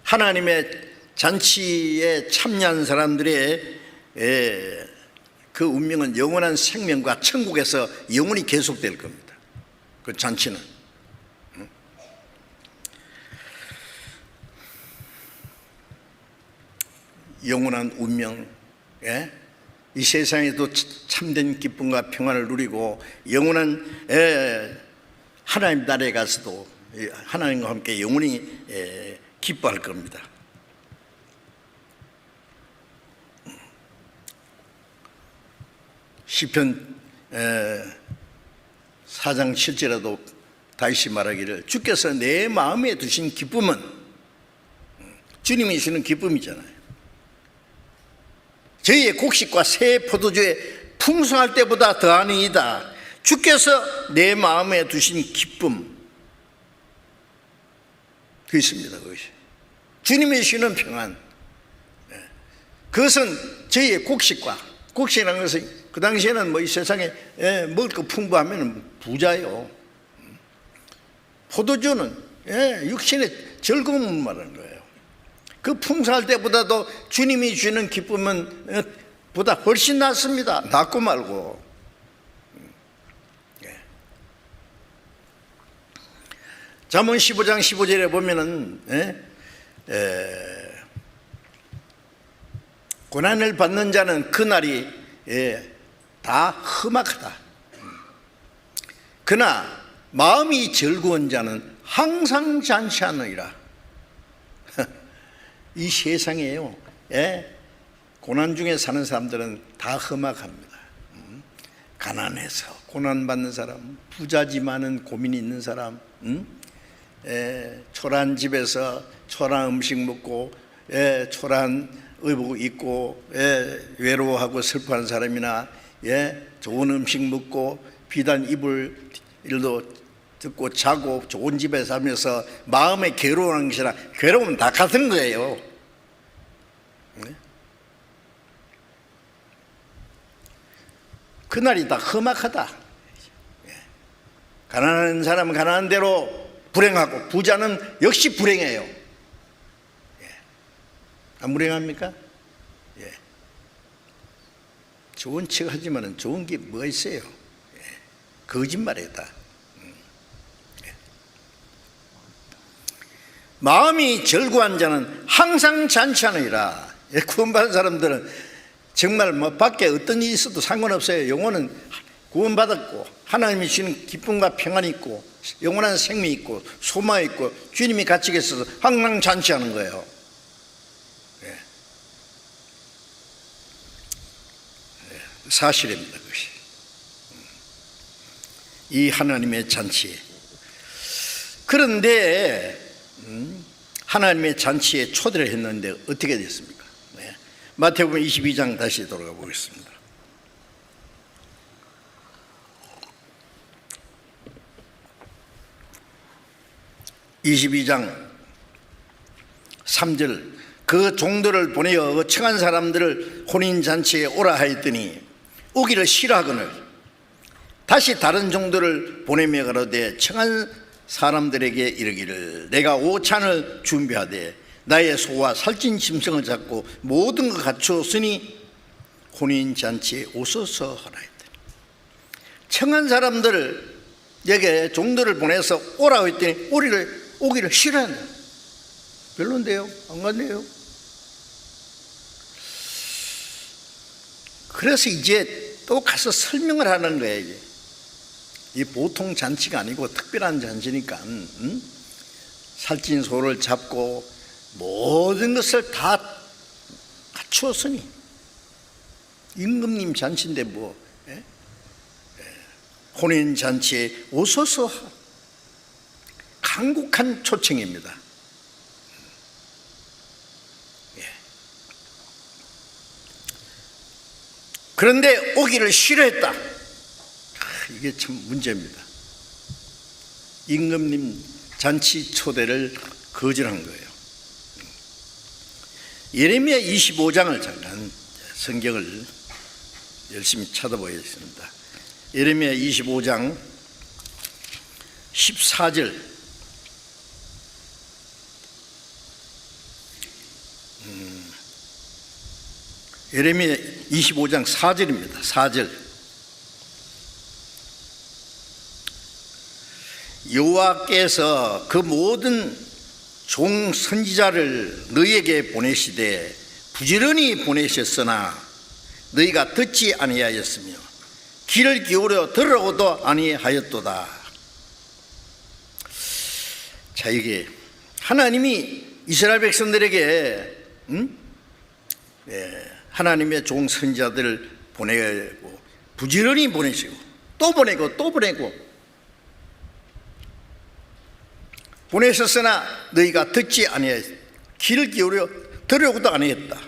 하나님의 잔치에 참여한 사람들의 그 운명은 영원한 생명과 천국에서 영원히 계속될 겁니다. 그 잔치는. 영원한 운명, 이 세상에도 참된 기쁨과 평안을 누리고 영원한 하나님 나라에 가서도 하나님과 함께 영원히 기뻐할 겁니다. 시편 4장 7절에도 다시 말하기를 주께서 내 마음에 두신 기쁨은 주님이 주는 기쁨이잖아요. 저희의 곡식과 새 포도주에 풍성할 때보다 더하니이다. 주께서 내 마음에 두신 기쁨 그 있습니다. 그것이 주님이 주시는 평안. 그것은 저희의 곡식이라는 것은 그 당시에는 뭐 이 세상에 먹을 거 풍부하면 부자요. 포도주는 육신의 즐거움을 말하는 거예요. 그 풍성할 때보다도 주님이 주는 기쁨은 보다 훨씬 낫습니다. 낫고 말고. 잠언 15장 15절에 보면은 고난을 받는 자는 그날이 다 험악하다. 그러나 마음이 즐거운 자는 항상 잔치하느니라. 이 세상에요, 고난 중에 사는 사람들은 다 험악합니다. 가난해서 고난받는 사람, 부자지만은 고민이 있는 사람, 초라한 집에서 초라한 음식 먹고 초라한 의복 입고 외로워하고 슬퍼하는 사람이나 좋은 음식 먹고 비단 이불 일도 듣고 자고 좋은 집에 살면서 마음에 괴로워하는 것이나 괴로움은 다 같은 거예요. 그날이 다 험악하다. 가난한 사람은 가난한 대로 불행하고 부자는 역시 불행해요. 안 불행합니까? 예. 좋은 척 하지만 좋은 게 뭐가 있어요? 예. 거짓말이에요 다. 예. 마음이 절구한 자는 항상 잔치하느니라. 예. 구원받은 사람들은 정말 뭐 밖에 어떤 일이 있어도 상관없어요. 영혼은 구원받았고 하나님이 주시는 기쁨과 평안이 있고 영원한 생명이 있고 소망이 있고 주님이 같이 계셔서 항상 잔치하는 거예요. 사실입니다. 그것이. 이 하나님의 잔치에. 그런데 하나님의 잔치에 초대를 했는데 어떻게 됐습니까? 네. 마태복음 22장 다시 돌아가 보겠습니다. (22장) 3절 그 종들을 보내어 청한 사람들을 혼인잔치에 오라 하였더니 오기를 싫어하거늘 다시 다른 종들을 보내며 가로되 청한 사람들에게 이르기를 내가 오찬을 준비하되 나의 소와 살찐 짐승을 잡고 모든 것 갖추었으니 혼인잔치에 오소서 하라 했더니 청한 사람들에게 종들을 보내서 오라고 했더니 오기를 싫어한다. 별론데요? 안 갔네요. 그래서 이제 또 가서 설명을 하는 거예요. 이제. 이 보통 잔치가 아니고 특별한 잔치니까 살찐 소를 잡고 모든 것을 다 갖추었으니 임금님 잔치인데 뭐 혼인잔치에 오소서 간곡한 초청입니다. 그런데 오기를 싫어했다. 이게 참 문제입니다. 임금님 잔치 초대를 거절한 거예요. 예레미야 25장을 잠깐 성경을 열심히 찾아보겠습니다. 예레미야 25장 14절 예레미야 25장 4절입니다. 4절 여호와께서 그 모든 종 선지자를 너희에게 보내시되 부지런히 보내셨으나 너희가 듣지 아니하였으며 귀를 기울여 들으라고도 아니하였도다. 자, 이게 하나님이 이스라엘 백성들에게 하나님의 종 선지자들을 보내고 부지런히 보내시고 또 보내고 또 보내고 보내셨으나 너희가 듣지 아니하였 귀를 기울여 들으려고도 아니했다.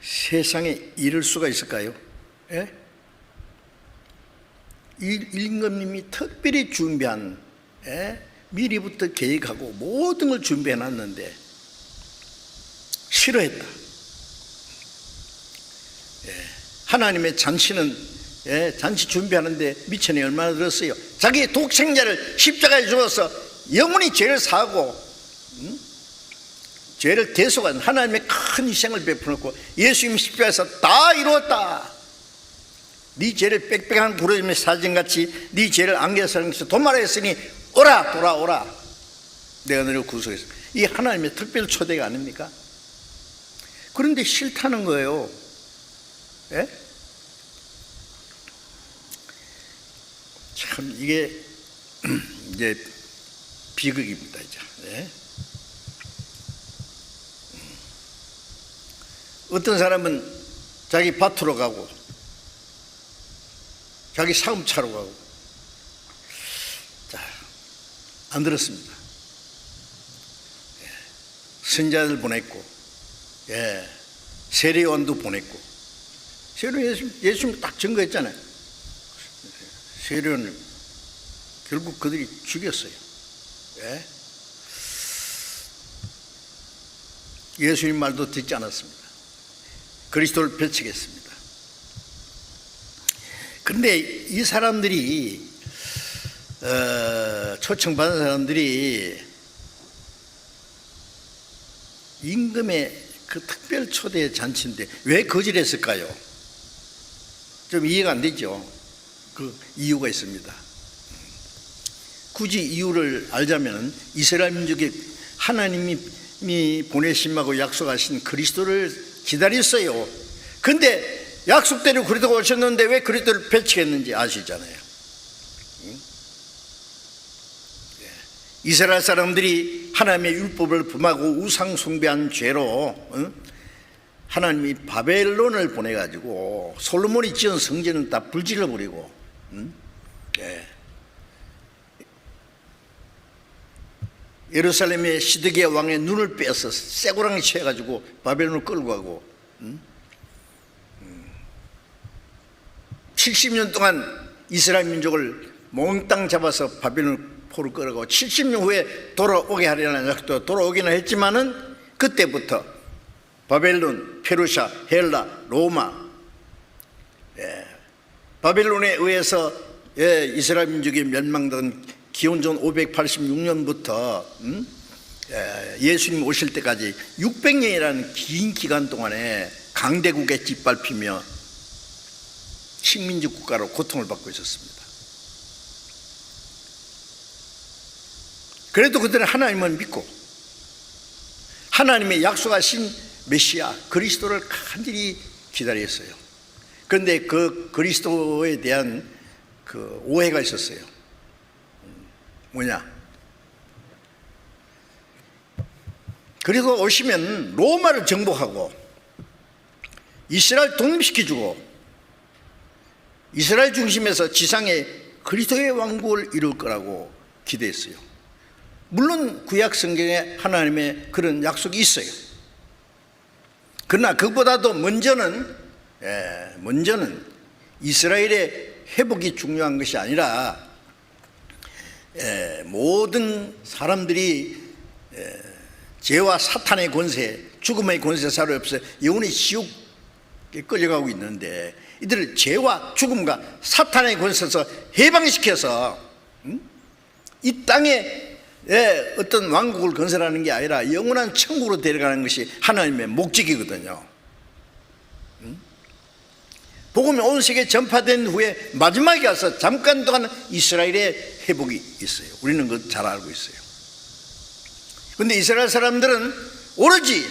세상에 이럴 수가 있을까요? 예? 임금님이 특별히 준비한 미리부터 계획하고 모든 걸 준비해놨는데 싫어했다. 하나님의 잔치는 잔치 준비하는데 미천이 얼마나 들었어요. 자기 독생자를 십자가에 죽어서 영원히 죄를 사하고 죄를 대속한 하나님의 큰 희생을 베풀었고 예수님 십자가에서 다 이루었다. 네 죄를 빽빽한 부르짖음의 사진같이 네 죄를 안개사랑에서 도말하였으니 오라 돌아오라 내가 너를 구속했어. 이 하나님의 특별 초대가 아닙니까? 그런데 싫다는 거예요. 예? 참 이게 이제 비극입니다. 이제. 예? 어떤 사람은 자기 밭으로 가고 자기 사업차로 가고 자, 안 들었습니다. 선자들 보냈고 세례요한도 보냈고 세례요한 예수님 딱 증거했잖아요. 세례요한을 결국 그들이 죽였어요. 예수님 말도 듣지 않았습니다. 그리스도를 배척했습니다. 그런데 이 사람들이 초청받은 사람들이 임금의 그 특별 초대 잔치인데 왜 거절했을까요? 좀 이해가 안 되죠. 그 이유가 있습니다. 굳이 이유를 알자면 이스라엘 민족이 하나님이 보내심하고 약속하신 그리스도를 기다렸어요. 근데 약속대로 그리스도가 오셨는데 왜 그리스도를 배척했는지 아시잖아요. 이스라엘 사람들이 하나님의 율법을 범하고 우상 숭배한 죄로 하나님이 바벨론을 보내가지고 솔로몬이 지은 성전은 다 불질러버리고 예루살렘의 시드기야 왕의 눈을 빼서 쇠고랑이 쳐가지고 바벨론을 끌고 가고 70년 동안 이스라엘 민족을 몽땅 잡아서 바벨론 포로 끌어가고 70년 후에 돌아오게 하려는 약속도 돌아오기는 했지만은 그때부터 바벨론, 페르시아, 헬라, 로마 바벨론에 의해서 이스라엘 민족이 멸망된 기원전 586년부터 예수님 오실 때까지 600년이라는 긴 기간 동안에 강대국에 짓밟히며 식민지 국가로 고통을 받고 있었습니다. 그래도 그들은 하나님을 믿고 하나님의 약속하신 메시아 그리스도를 간절히 기다렸어요. 그런데 그 그리스도에 대한 그 오해가 있었어요. 뭐냐? 그리고 오시면 로마를 정복하고 이스라엘 독립시켜주고 이스라엘 중심에서 지상에 그리스도의 왕국을 이룰 거라고 기대했어요. 물론 구약 성경에 하나님의 그런 약속이 있어요. 그러나 그보다도 먼저는 이스라엘의 회복이 중요한 것이 아니라 모든 사람들이 죄와 사탄의 권세, 죽음의 권세 사로잡혀서 영원히 지옥에 끌려가고 있는데 이들을 죄와 죽음과 사탄의 권세에서 해방시켜서 이 땅에 어떤 왕국을 건설하는 게 아니라 영원한 천국으로 데려가는 것이 하나님의 목적이거든요. 복음이 온 세계에 전파된 후에 마지막에 가서 잠깐 동안 이스라엘의 회복이 있어요. 우리는 그거 잘 알고 있어요. 그런데 이스라엘 사람들은 오로지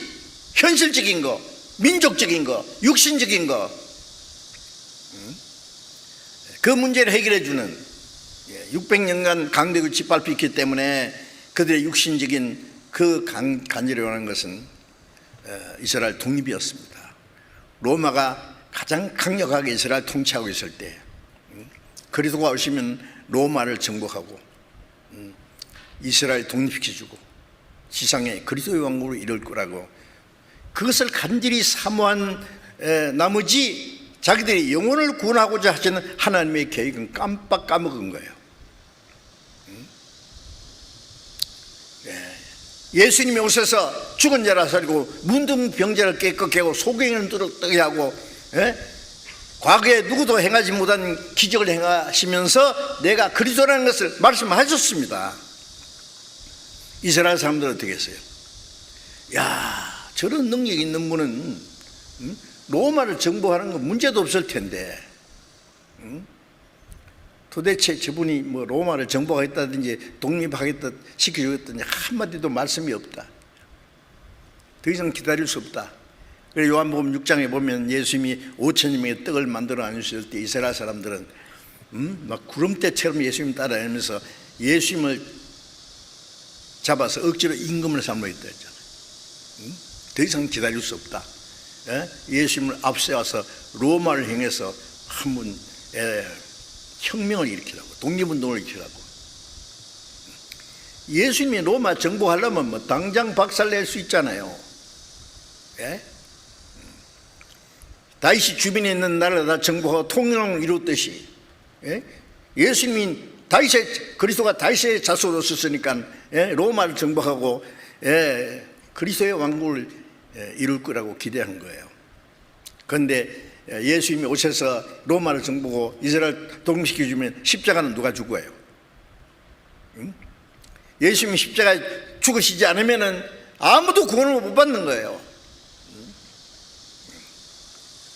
현실적인 거, 민족적인 거, 육신적인 거, 그 문제를 해결해 주는 600년간 강대국을 짓밟혔기 때문에 그들의 육신적인 그 간절히 원하는 것은 이스라엘 독립이었습니다. 로마가 가장 강력하게 이스라엘 통치하고 있을 때 그리스도가 오시면 로마를 정복하고 이스라엘 독립시켜주고 지상에 그리스도의 왕국을 이룰 거라고 그것을 간절히 사모한 나머지 자기들이 영혼을 구원하고자 하시는 하나님의 계획은 깜빡 까먹은 거예요. 예수님이 오셔서 죽은 자라 살리고 문둥병자를 깨끗게 하고 소경을 뚫게 하고 과거에 누구도 행하지 못한 기적을 행하시면서 내가 그리스도라는 것을 말씀하셨습니다. 이스라엘 사람들은 어떻게 했어요? 야, 저런 능력 있는 분은 로마를 정복하는 건 문제도 없을 텐데 도대체 저분이 뭐 로마를 정복하겠다든지 독립하겠다 시켜주겠다든지 한마디도 말씀이 없다. 더 이상 기다릴 수 없다. 그래서 요한복음 6장에 보면 예수님이 5,000명의 떡을 만들어 나누실 때 이스라엘 사람들은 막 구름대처럼 예수님 따라다니면서 예수님을 잡아서 억지로 임금을 삼으려 했다 했잖아요. 더 이상 기다릴 수 없다. 예수님을 앞세워서 로마를 향해서 한번 혁명을 일으키라고, 독립운동을 일으키라고. 예수님이 로마 정복하려면 뭐 당장 박살낼 수 있잖아요. 다윗이 주변에 있는 나라를 다 정복하고 통일을 이뤘듯이 예수님이 그리스도가 다윗의 자손으로 썼으니까 로마를 정복하고 그리스도의 왕국을 이룰 거라고 기대한 거예요. 그런데 예수님이 오셔서 로마를 정복하고 이스라엘 독립시켜주면 십자가는 누가 죽어요? 응? 예수님이 십자가에 죽으시지 않으면 아무도 구원을 못 받는 거예요.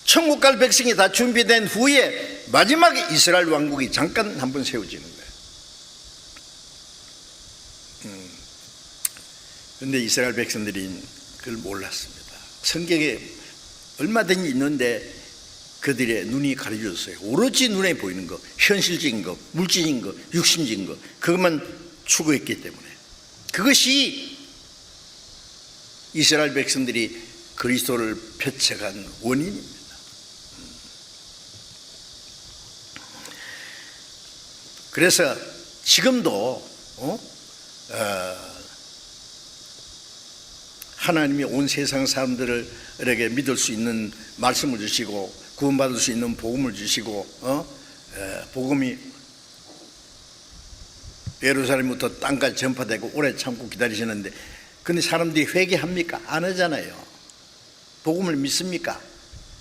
천국 갈 백성이 다 준비된 후에 마지막에 이스라엘 왕국이 잠깐 한번 세워지는 거예요. 그런데 이스라엘 백성들이 그걸 몰랐습니다. 성경에 얼마든지 있는데 그들의 눈이 가려졌어요. 오로지 눈에 보이는 거, 현실적인 거, 물질적인 거, 육신적인 거, 그것만 추구했기 때문에 그것이 이스라엘 백성들이 그리스도를 폐척한 원인입니다. 그래서 지금도 하나님이 온 세상 사람들에게 믿을 수 있는 말씀을 주시고 구원받을 수 있는 복음을 주시고 복음이 예루살렘부터 땅까지 전파되고 오래 참고 기다리시는데, 근데 사람들이 회개합니까? 안 하잖아요. 복음을 믿습니까?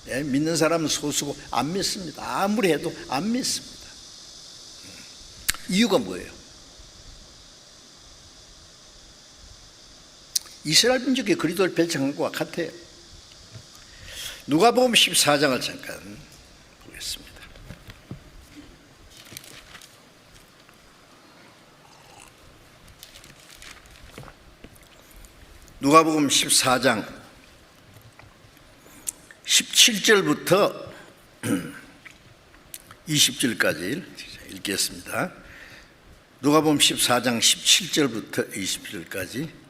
예, 믿는 사람은 소수고 안 믿습니다. 아무리 해도 안 믿습니다. 이유가 뭐예요? 이스라엘 민족이 그리스도를 폐척한 것과 같아요. 누가복음 14장을 잠깐 보겠습니다. 누가복음 14장 17절부터 20절까지 읽겠습니다. 누가복음 14장 17절부터 20절까지.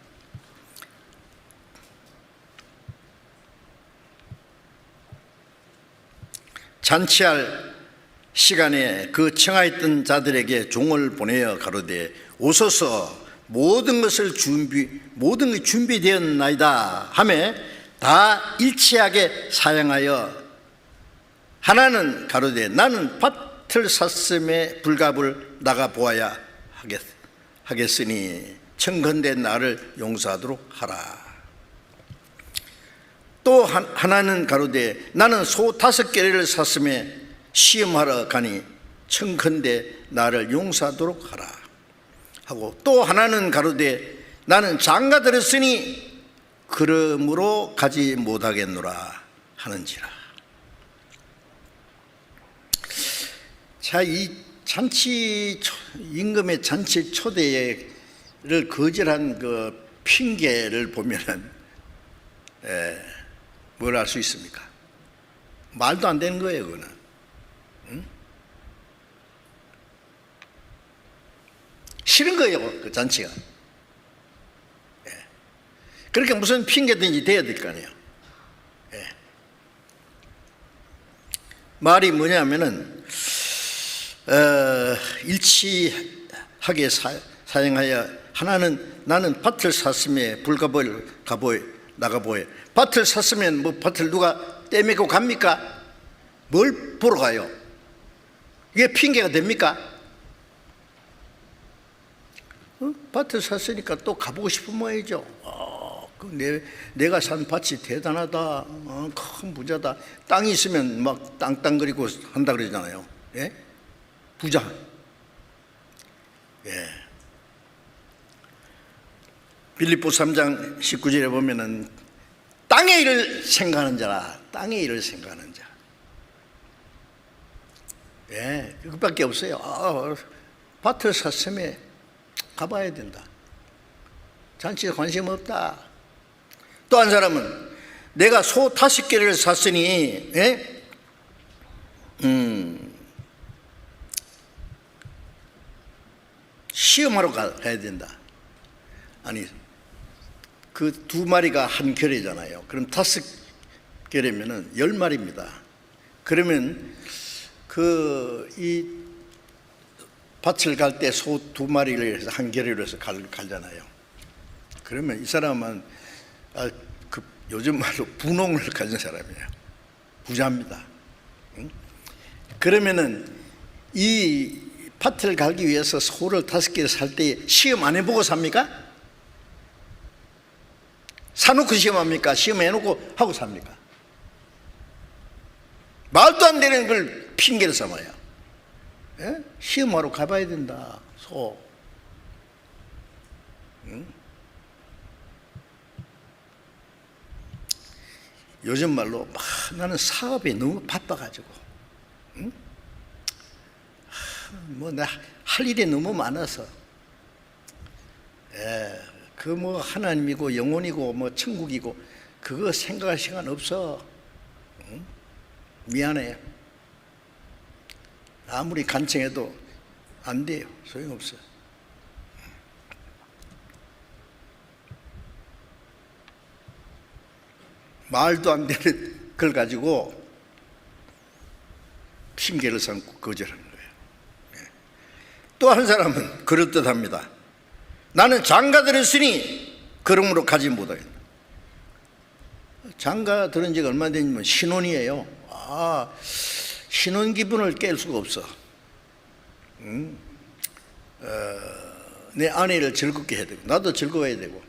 잔치할 시간에 그 청하였던 자들에게 종을 보내어 가로되 오소서 모든 것이 준비되었나이다 하매 다 일치하게 사양하여 하나는 가로되 나는 밭을 샀음에 불갑을 나가 보아야 하겠으니 청컨대 나를 용서하도록 하라. 또 하나는 가로되 나는 소 5개를 샀음에 시험하러 가니 청컨대 나를 용서하도록 하라 하고, 또 하나는 가로되 나는 장가 들었으니 그러므로 가지 못하겠노라 하는지라. 자, 이 잔치 임금의 잔치 초대를 거절한 그 핑계를 보면은 뭘 알 수 있습니까? 말도 안 되는 거예요, 그거는. 응? 싫은 거예요, 그 잔치가. 그렇게 무슨 핑계든지 돼야 될 거 아니에요. 말이 뭐냐면은 일치하게 사용하여 하나는 나는 밭을 샀음에 불갑을 나가보여. 밭을 샀으면 뭐 밭을 누가 떼매고 갑니까? 뭘 보러 가요? 이게 핑계가 됩니까? 밭을 샀으니까 또 가보고 싶은 모양이죠. 내가 산 밭이 대단하다, 큰 부자다. 땅이 있으면 막 땅땅거리고 한다 그러잖아요. 예? 부자. 예. 빌립보 3장 19절에 보면은 땅의 일을 생각하는 자라. 땅의 일을 생각하는 자. 예, 그것밖에 없어요. 밭을 샀으면 가봐야 된다. 잔치에 관심 없다. 또 한 사람은 내가 소 5개를 샀으니 시험하러 가야 된다. 아니, 그 2마리가 한 결이잖아요. 그럼 5결이면은 10마리입니다. 그러면 이 밭을 갈 때 소 2마리를 해서 한 결이로 해서 갈잖아요. 그러면 이 사람은 요즘 말로 분홍을 가진 사람이에요. 부자입니다. 그러면은 이 밭을 갈기 위해서 소를 5개를 살 때 시험 안 해보고 삽니까? 사놓고 시험합니까? 시험해놓고 하고 삽니까? 말도 안 되는 걸 핑계를 삼아요. 예? 시험하러 가봐야 된다. 응? 요즘 말로 나는 사업에 너무 바빠가지고, 응? 나 할 일이 너무 많아서, 그 뭐 하나님이고 영혼이고 뭐 천국이고 그거 생각할 시간 없어. 응? 미안해. 아무리 간청해도 안 돼요. 소용없어. 말도 안 되는 걸 가지고 핑계를 삼고 거절하는 거예요. 또 한 사람은 그럴듯합니다. 나는 장가 들었으니 그러므로 가지 못하겠다. 장가 들은 지가 얼마 되냐면 신혼이에요. 신혼 기분을 깰 수가 없어. 내 아내를 즐겁게 해야 되고 나도 즐거워야 되고.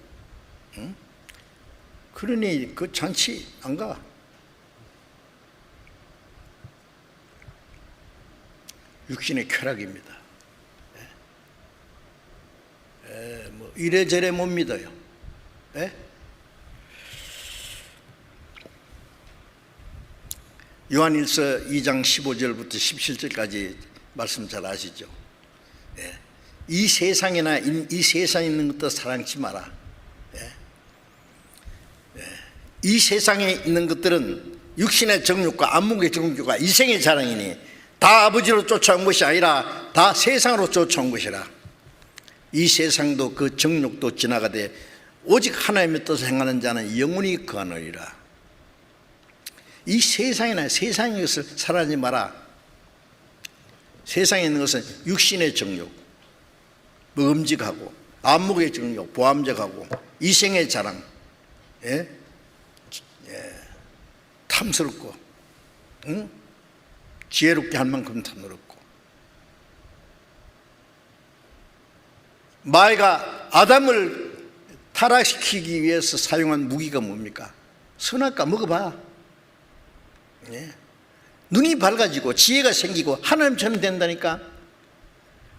그러니 그 잔치 안 가. 육신의 쾌락입니다. 뭐 이래저래 못 믿어요. 요한일서 2장 15절부터 17절까지 말씀 잘 아시죠? 이 세상에나 이 세상에 있는 것도 사랑치 마라. 이 세상에 있는 것들은 육신의 정욕과 안목의 정욕과 이생의 자랑이니 다 아버지로 쫓아온 것이 아니라 다 세상으로 쫓아온 것이라. 이 세상도 그 정욕도 지나가되 오직 하나님의 뜻을 행하는 자는 영원히 거하느니라. 이 세상이나 세상의 것을 사랑하지 마라. 세상에 있는 것은 육신의 정욕, 먹음직하고 안목의 정욕, 보암직하고 이생의 자랑, 탐스럽고, 지혜롭게 할 만큼 탐스럽고. 마귀가 아담을 타락시키기 위해서 사용한 무기가 뭡니까? 선악과 먹어봐. 눈이 밝아지고 지혜가 생기고 하나님처럼 된다니까.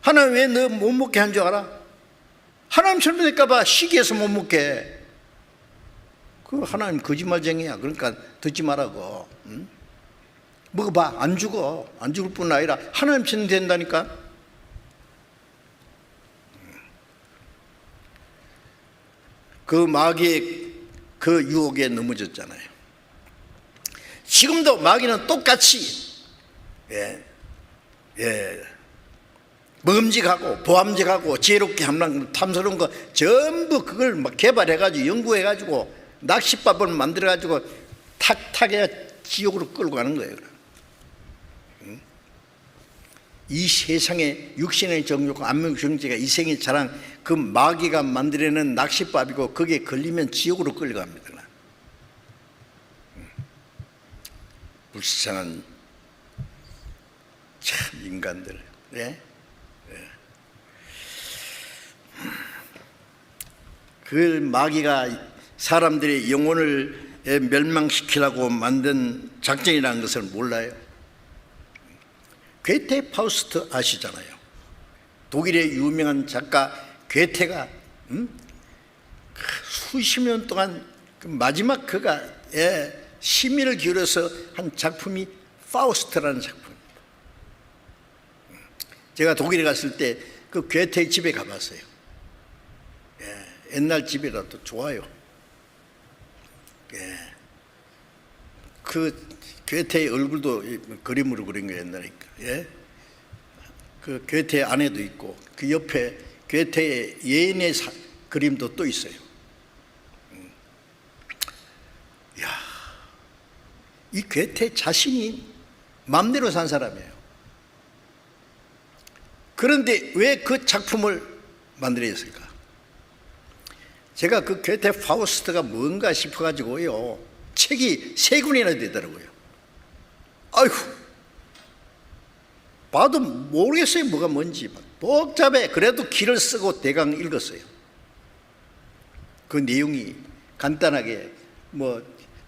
하나님 왜 너 못 먹게 한 줄 알아? 하나님처럼 될까 봐 시기해서 못 먹게 해. 그 하나님 거짓말쟁이야. 그러니까 듣지 말라고. 먹어봐. 안 죽어. 안 죽을 뿐 아니라 하나님처럼 된다니까. 그 마귀의 그 유혹에 넘어졌잖아요. 지금도 마귀는 똑같이 먹음직하고 보암직하고 지혜롭게 함랑 탐스러운 거 전부 그걸 막 개발해가지고 연구해가지고 낚싯밥을 만들어가지고 탁탁해야 지옥으로 끌고 가는 거예요. 이 세상의 육신의 정욕과 안목 정죄가 이생의 자랑, 그 마귀가 만들어낸 낚싯밥이고 거기에 걸리면 지옥으로 끌려갑니다. 불쌍한 참 인간들. 그 마귀가 사람들의 영혼을 멸망시키려고 만든 작전이라는 것을 몰라요. 괴테 파우스트 아시잖아요. 독일의 유명한 작가 괴테가 수십 년 동안 마지막 그가 심의를 기울여서 한 작품이 파우스트라는 작품입니다. 제가 독일에 갔을 때 그 괴테 집에 가봤어요. 옛날 집이라도 좋아요. 그 괴테의 얼굴도 그림으로 그린 거 옛날이니까. 그 괴테의 아내도 있고 그 옆에 괴테의 예인의 그림도 또 있어요. 이 괴테 자신이 마음대로 산 사람이에요. 그런데 왜 그 작품을 만들어냈을까? 제가 그 괴테 파우스트가 뭔가 싶어가지고요, 책이 3권이나 되더라고요. 아이고, 봐도 모르겠어요. 뭐가 뭔지. 복잡해. 그래도 길을 쓰고 대강 읽었어요. 그 내용이 간단하게 뭐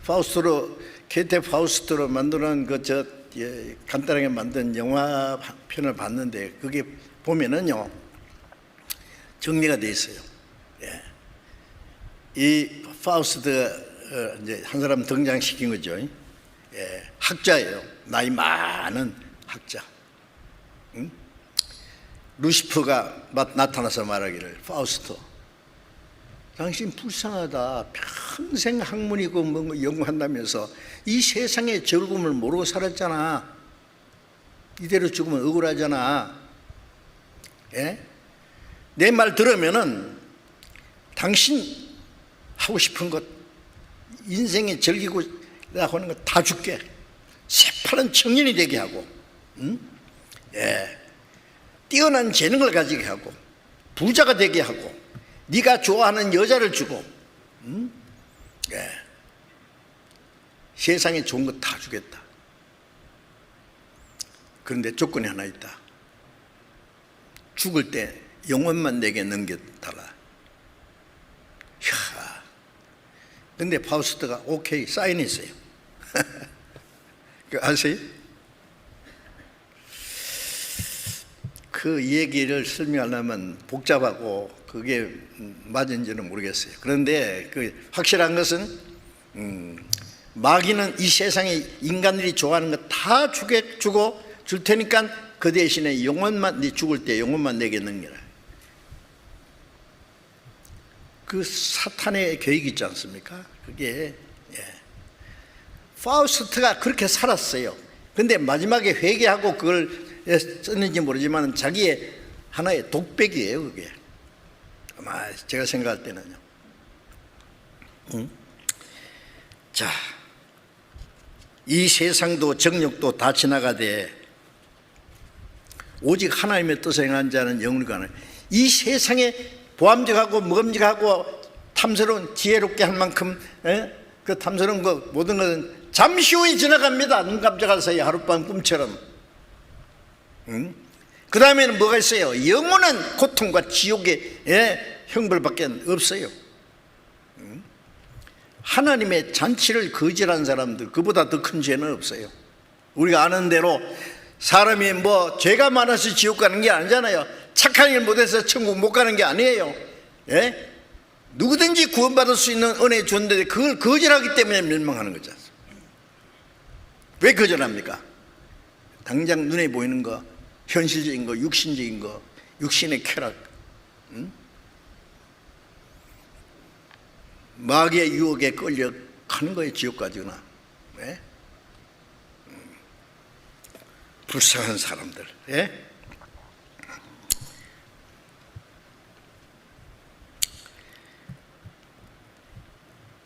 파우스트로, 괴테 파우스트로 만들어낸 그 간단하게 만든 영화 편을 봤는데 그게 보면은요 정리가 돼 있어요. 예. 이 파우스트 이제 한 사람 등장시킨 거죠. 예. 학자예요. 나이 많은 학자. 응? 루시퍼가 나타나서 말하기를 파우스트, 당신 불쌍하다. 평생 학문이고 뭐 연구한다면서 이 세상의 즐거움을 모르고 살았잖아. 이대로 죽으면 억울하잖아. 예? 내 말 들으면은 당신 하고 싶은 것, 인생에 즐기고 하는 거 다 줄게. 새파란 청년이 되게 하고, 응? 예. 뛰어난 재능을 가지게 하고, 부자가 되게 하고, 네가 좋아하는 여자를 주고, 응? 예. 세상에 좋은 거 다 주겠다. 그런데 조건이 하나 있다. 죽을 때 영혼만 내게 넘겨달라. 이야. 근데 파우스트가 오케이 사인했어요. 그 아세요? 그 얘기를 설명하려면 복잡하고 그게 맞은지는 모르겠어요. 그런데 그 확실한 것은 마귀는 이 세상에 인간들이 좋아하는 거 다 주고 줄 테니까 그 대신에 영혼만, 네 죽을 때 영혼만 내게 넘겨라. 그 사탄의 계획이 있지 않습니까? 그게 파우스트가 그렇게 살았어요. 근데 마지막에 회개하고 그걸 썼는지 모르지만 자기의 하나의 독백이에요. 그게 아마 제가 생각할 때는요. 자, 이 세상도 정욕도 다 지나가되 오직 하나님의 뜻을 행한 자는 영원히 가는. 이 세상에 보암직하고 먹음직하고 탐스러운 지혜롭게 할 만큼 그 탐스러운 것 모든 것은 잠시 후에 지나갑니다. 눈 깜짝할 사이 하룻밤 꿈처럼. 그 다음에는 뭐가 있어요? 영원한 고통과 지옥의 형벌밖에 없어요. 하나님의 잔치를 거절한 사람들, 그보다 더 큰 죄는 없어요. 우리가 아는 대로 사람이 뭐 죄가 많아서 지옥 가는 게 아니잖아요. 착한 일 못해서 천국 못 가는 게 아니에요. 예? 누구든지 구원받을 수 있는 은혜 줬는데 그걸 거절하기 때문에 멸망하는 거죠. 왜 거절합니까? 당장 눈에 보이는 거, 현실적인 거, 육신적인 거, 육신의 쾌락, 마귀의 유혹에 끌려 가는 거예요. 지옥까지나. 네? 불쌍한 사람들. 예?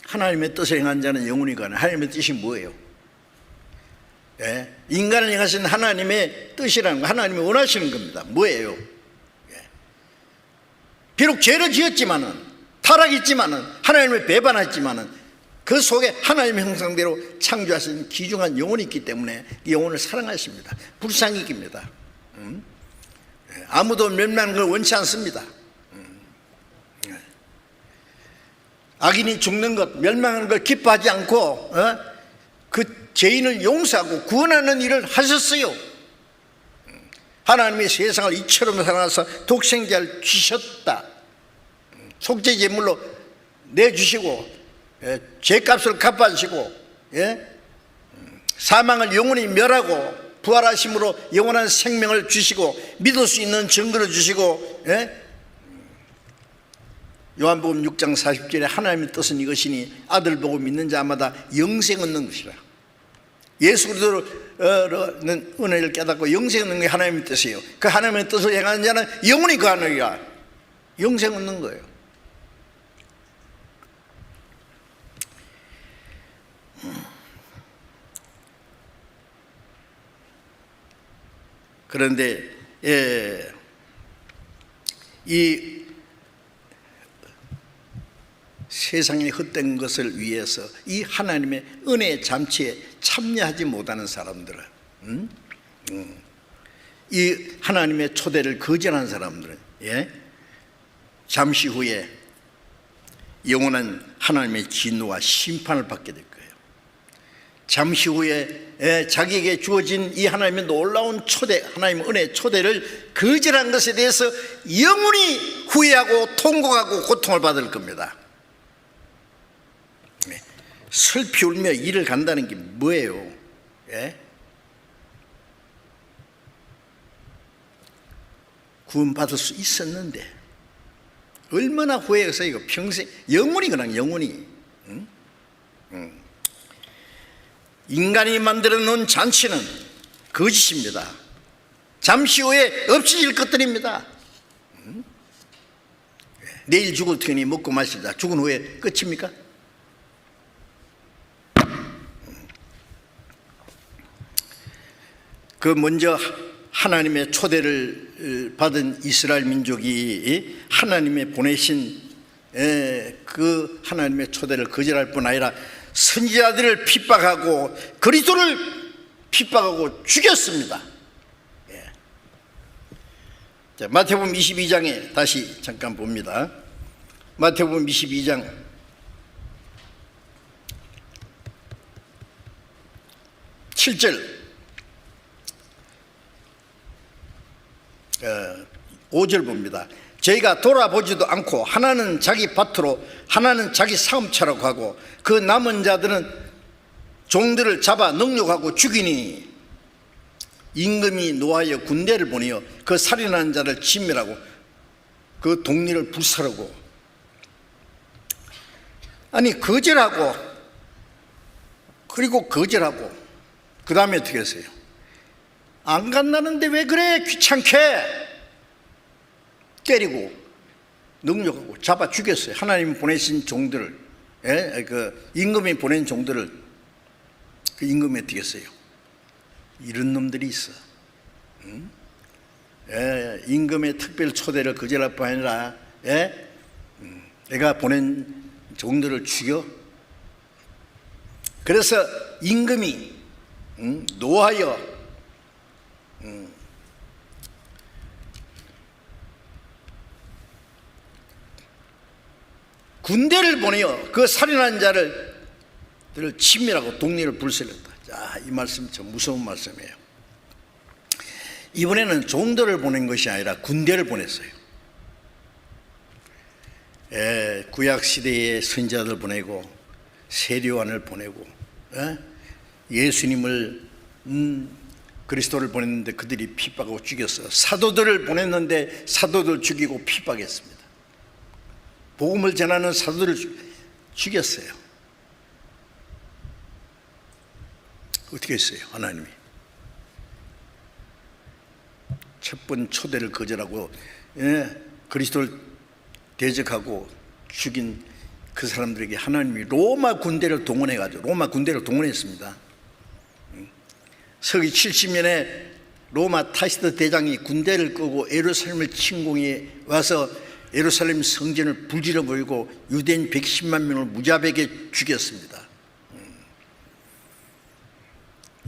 하나님의 뜻을 행한 자는 영원히 가는. 하나님의 뜻이 뭐예요? 예? 인간을 향하신 하나님의 뜻이라는 거, 하나님이 원하시는 겁니다. 뭐예요? 예. 비록 죄를 지었지만은, 타락했지만은, 하나님을 배반했지만은 그 속에 하나님의 형상대로 창조하신 귀중한 영혼이 있기 때문에 이 영혼을 사랑하십니다. 불쌍히 깁니다. 예. 아무도 멸망하는 걸 원치 않습니다. 예. 악인이 죽는 것, 멸망하는 걸 기뻐하지 않고 그 죄인을 용서하고 구원하는 일을 하셨어요. 하나님이 세상을 이처럼 사랑하사 독생자를 주셨다. 속죄제물로 내주시고 죄값을 갚아주시고 사망을 영원히 멸하고 부활하심으로 영원한 생명을 주시고 믿을 수 있는 증거를 주시고 요한복음 6장 40절에 하나님의 뜻은 이것이니 아들 보고 믿는 자마다 영생 얻는 것이라. 예수 그리스도는 은혜를 깨닫고 영생 얻는 게 하나님의 뜻이에요. 그 하나님의 뜻을 행하는 자는 영원히 거하느니라. 영생 얻는 거예요. 그런데 이 세상에 헛된 것을 위해서 이 하나님의 은혜의 잠치에 참여하지 못하는 사람들은 이 하나님의 초대를 거절한 사람들은 잠시 후에 영원한 하나님의 진노와 심판을 받게 될 거예요. 잠시 후에 자기에게 주어진 이 하나님의 놀라운 초대, 하나님의 은혜의 초대를 거절한 것에 대해서 영원히 후회하고 통곡하고 고통을 받을 겁니다. 슬피 울며 일을 간다는 게 뭐예요? 예? 구원받을 수 있었는데 얼마나 후회해서 이거 평생 영원히 그냥 영원히. 인간이 만들어 놓은 잔치는 거짓입니다. 잠시 후에 없어질 것들입니다. 내일 죽을 테니 먹고 마시자. 죽은 후에 끝입니까? 그 먼저 하나님의 초대를 받은 이스라엘 민족이 하나님의 보내신 그 하나님의 초대를 거절할 뿐 아니라 선지자들을 핍박하고 그리스도를 핍박하고 죽였습니다. 자, 마태복음 22장에 다시 잠깐 봅니다. 마태복음 22장 7절 5절 봅니다. 저희가 돌아보지도 않고 하나는 자기 밭으로 하나는 자기 사업처라고 하고 그 남은 자들은 종들을 잡아 능욕하고 죽이니 임금이 노하여 군대를 보내어 그 살인하는 자를 진멸하고 그 동리를 불사르고. 아니 거절하고 그리고 거절하고 그 다음에 어떻게 했어요? 안 간다는데 왜 그래 귀찮게 때리고 능욕하고 잡아 죽였어요. 하나님 보내신 종들을, 그 임금이 보낸 종들을 그 임금이 어떻게 했어요? 이런 놈들이 있어. 임금의 특별 초대를 거절할 뿐 아니라 내가 보낸 종들을 죽여. 그래서 임금이 노하여 군대를 보내어 그 살인한 자를 침멸하고 동리를 불살렸다. 자, 이 말씀 참 무서운 말씀이에요. 이번에는 종들을 보낸 것이 아니라 군대를 보냈어요. 구약 시대의 선지자들 보내고 세례요한을 보내고 예수님을 그리스도를 보냈는데 그들이 핍박하고 죽였어요. 사도들을 보냈는데 사도들 죽이고 핍박했습니다. 복음을 전하는 사도들을 죽였어요. 어떻게 했어요? 하나님이 첫 번 초대를 거절하고 그리스도를 대적하고 죽인 그 사람들에게 하나님이 로마 군대를 동원해가지고 로마 군대를 동원했습니다. 서기 70년에 로마 타시드 대장이 군대를 끄고 예루살렘을 침공해 와서 예루살렘 성전을 불질러 버리고 유대인 110만 명을 무자비하게 죽였습니다.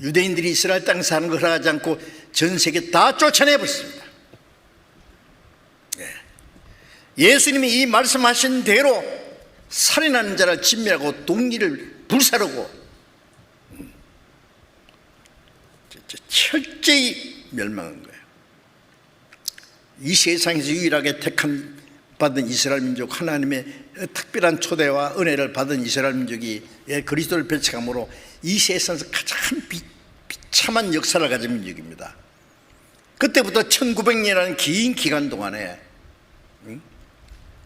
유대인들이 이스라엘 땅에 사는 걸 허락하지 않고 전 세계 다 쫓아내버렸습니다. 예수님이 이 말씀하신 대로 살인하는 자를 진멸하고 동리를 불사르고 철저히 멸망한 거예요. 이 세상에서 유일하게 받은 이스라엘 민족, 하나님의 특별한 초대와 은혜를 받은 이스라엘 민족이 그리스도를 배척함으로 이 세상에서 가장 비참한 역사를 가진 민족입니다. 그때부터 1900년이라는 긴 기간 동안에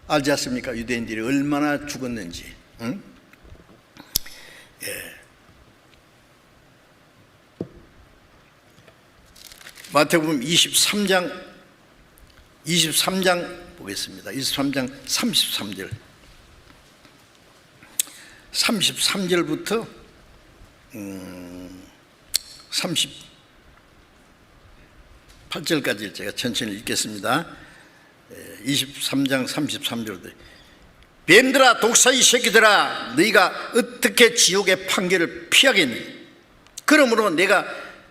알지 않습니까? 유대인들이 얼마나 죽었는지. 마태복음 23장 보겠습니다. 23장 33절 33절부터 38절까지 제가 천천히 읽겠습니다. 23장 33절 뱀들아 독사의 새끼들아 너희가 어떻게 지옥의 판결을 피하겠니? 그러므로 내가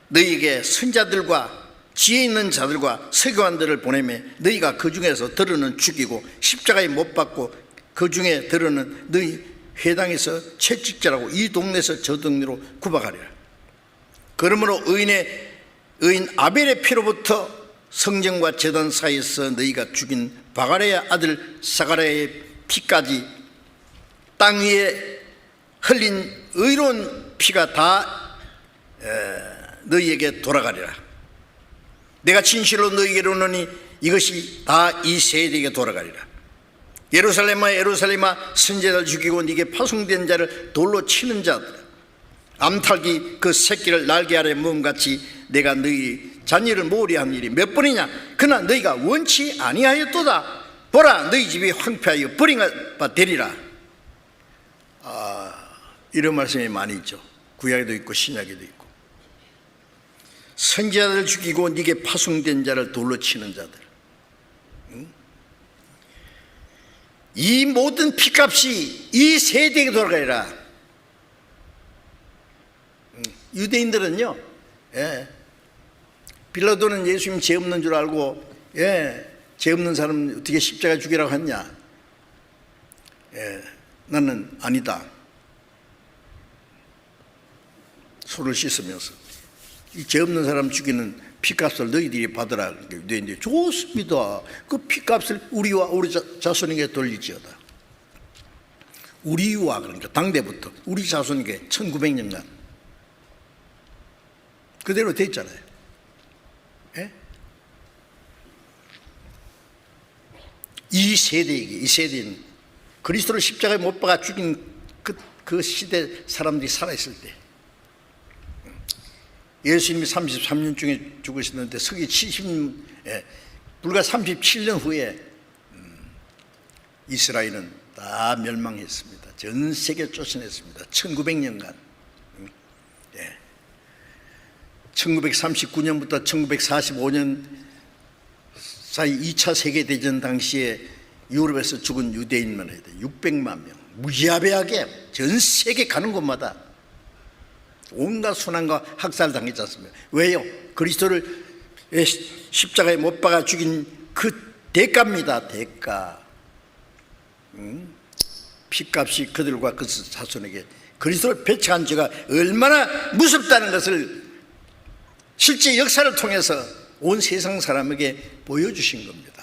너희에게 선자들과 지혜 있는 자들과 서기관들을 보내며 너희가 그 중에서 들어는 죽이고 십자가에 못 박고 그 중에 들어는 너희 회당에서 채찍질하고 이 동네에서 저 동네로 구박하리라. 그러므로 의인 아벨의 피로부터 성전과 제단 사이에서 너희가 죽인 바가레의 아들 사가랴의 피까지 땅 위에 흘린 의로운 피가 다 너희에게 돌아가리라. 내가 진실로 너희에게로 오노니 이것이 다 이 세대에게 돌아가리라. 예루살렘아 예루살렘아 선지자를 죽이고 네게 파송된 자를 돌로 치는 자들, 암탉이 그 새끼를 날개 아래 모음같이 내가 너희 자녀를 모리한 일이 몇 번이냐. 그러나 너희가 원치 아니하였도다. 보라, 너희 집이 황폐하여 버린 바 되리라. 이런 말씀이 많이 있죠. 구약에도 있고 신약에도 있고. 선지자를 죽이고 네게 파송된 자를 돌로 치는 자들, 이 모든 피값이 이 세대에게 돌아가리라. 유대인들은요, 빌라도는 예수님 죄 없는 줄 알고, 죄 없는 사람 어떻게 십자가 죽이라고 했냐? 나는 아니다. 손을 씻으면서 이 죄 없는 사람 죽이는 피값을 너희들이 받으라. 유대인들이 좋습니다. 그 피값을 우리와 우리 자손에게 돌리지어다. 우리와, 그러니까 당대부터 우리 자손에게 1900년간 그대로 돼 있잖아요. 이 세대에게, 이 세대는 그리스도를 십자가에 못 박아 죽인 그 시대 사람들이 살아있을 때, 예수님이 33년 중에 죽으셨는데 서기 70년, 불과 37년 후에 이스라엘은 다 멸망했습니다. 전 세계 쫓아냈습니다. 1900년간. 1939년부터 1945년 사이 2차 세계대전 당시에 유럽에서 죽은 유대인만 해도 600만 명, 무지하게 전 세계 가는 곳마다 온갖 순환과 학살당했지 않습니까? 왜요? 그리스도를 십자가에 못 박아 죽인 그 대가입니다. 대가. 피값이 그들과 그 자손에게, 그리스도를 배척한 죄가 얼마나 무섭다는 것을 실제 역사를 통해서 온 세상 사람에게 보여주신 겁니다.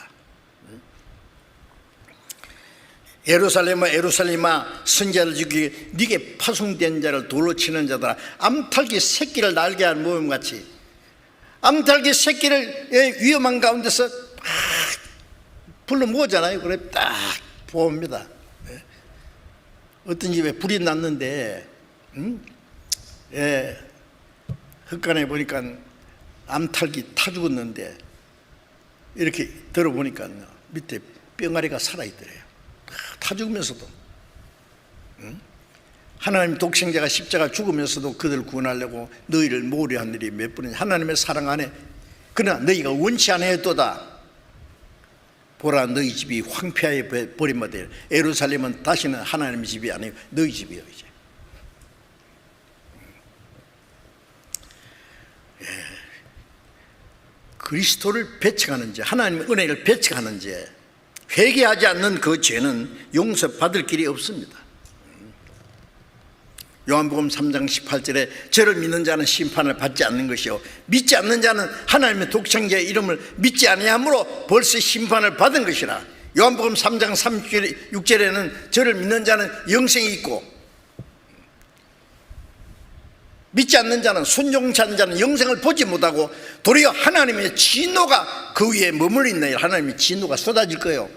예루살렘아 예루살렘아 선지자를 죽이게 네게 파송된 자를 돌로 치는 자들아, 암탉이 새끼를 날개한 모음같이, 암탉이 새끼를 위험한 가운데서 막 불러 모으잖아요. 그래 딱 보옵니다. 어떤 집에 불이 났는데 흙간에 보니까 암탉이 타 죽었는데 이렇게 들어보니까 밑에 뿅아리가 살아있더래요. 타 죽으면서도 하나님 독생자가 십자가 죽으면서도 그들을 구원하려고 너희를 모리한 일이 몇 번이냐. 하나님의 사랑 안에, 그러나 너희가 원치 아니하였도다. 보라, 너희 집이 황폐하여 버림받으리라. 예루살렘은 다시는 하나님의 집이 아니고 너희 집이요. 이제 그리스도를 배척하는 죄, 하나님의 은혜를 배척하는 죄, 회개하지 않는 그 죄는 용서받을 길이 없습니다. 요한복음 3장 18절에 저를 믿는 자는 심판을 받지 않는 것이요 믿지 않는 자는 하나님의 독생자의 이름을 믿지 아니함으로 벌써 심판을 받은 것이라. 요한복음 3장 36절에는 저를 믿는 자는 영생이 있고 믿지 않는 자는, 순종치 않는 자는 영생을 보지 못하고 도리어 하나님의 진노가 그 위에 머물러 있는, 하나님의 진노가 쏟아질 거예요.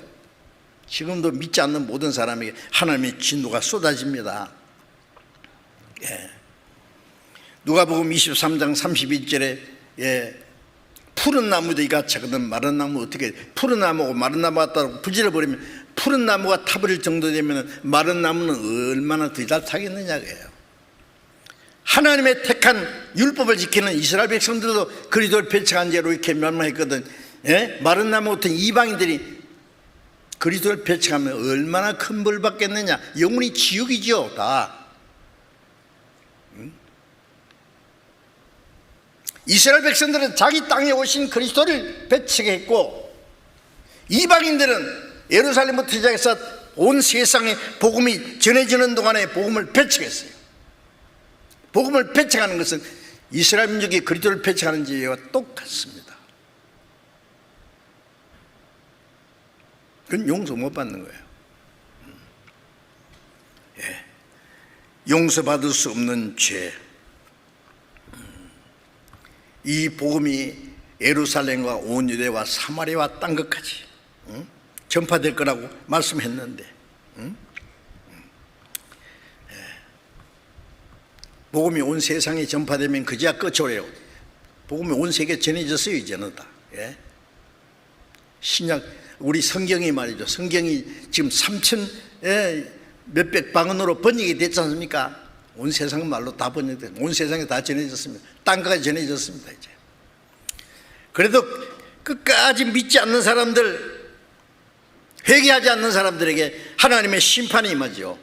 지금도 믿지 않는 모든 사람에게 하나님의 진노가 쏟아집니다. 누가복음 23장 31절에 푸른 나무도 이같이 하거든 마른 나무 어떻게, 푸른 나무고 마른 나무 같다고 부질러 버리면 푸른 나무가 타버릴 정도 되면 마른 나무는 얼마나 더 잘 타겠느냐고요. 하나님의 택한 율법을 지키는 이스라엘 백성들도 그리스도를 배척한 죄로 이렇게 멸망했거든. 마른 나무 같은 이방인들이 그리스도를 배척하면 얼마나 큰 벌 받겠느냐. 영원히 지옥이죠. 다. 이스라엘 백성들은 자기 땅에 오신 그리스도를 배척했고, 이방인들은 예루살렘부터 시작해서 온 세상에 복음이 전해지는 동안에 복음을 배척했어요. 복음을 배척하는 것은 이스라엘 민족이 그리스도를 배척하는 죄와 똑같습니다. 그건 용서 못 받는 거예요. 예. 용서받을 수 없는 죄. 이 복음이 예루살렘과 온 유대와 사마리아와 딴 것까지 전파될 거라고 말씀했는데 복음이 온 세상에 전파되면 그제야 끝이래요. 복음이 온 세계에 전해졌어요. 이제는 다. 예? 신약 우리 성경이 말이죠. 성경이 지금 3천 몇백 방언으로 번역이 됐지 않습니까? 온 세상 말로 다 번역돼. 온 세상에 다 전해졌습니다. 땅까지 전해졌습니다. 이제. 그래도 끝까지 믿지 않는 사람들, 회개하지 않는 사람들에게 하나님의 심판이 임하죠.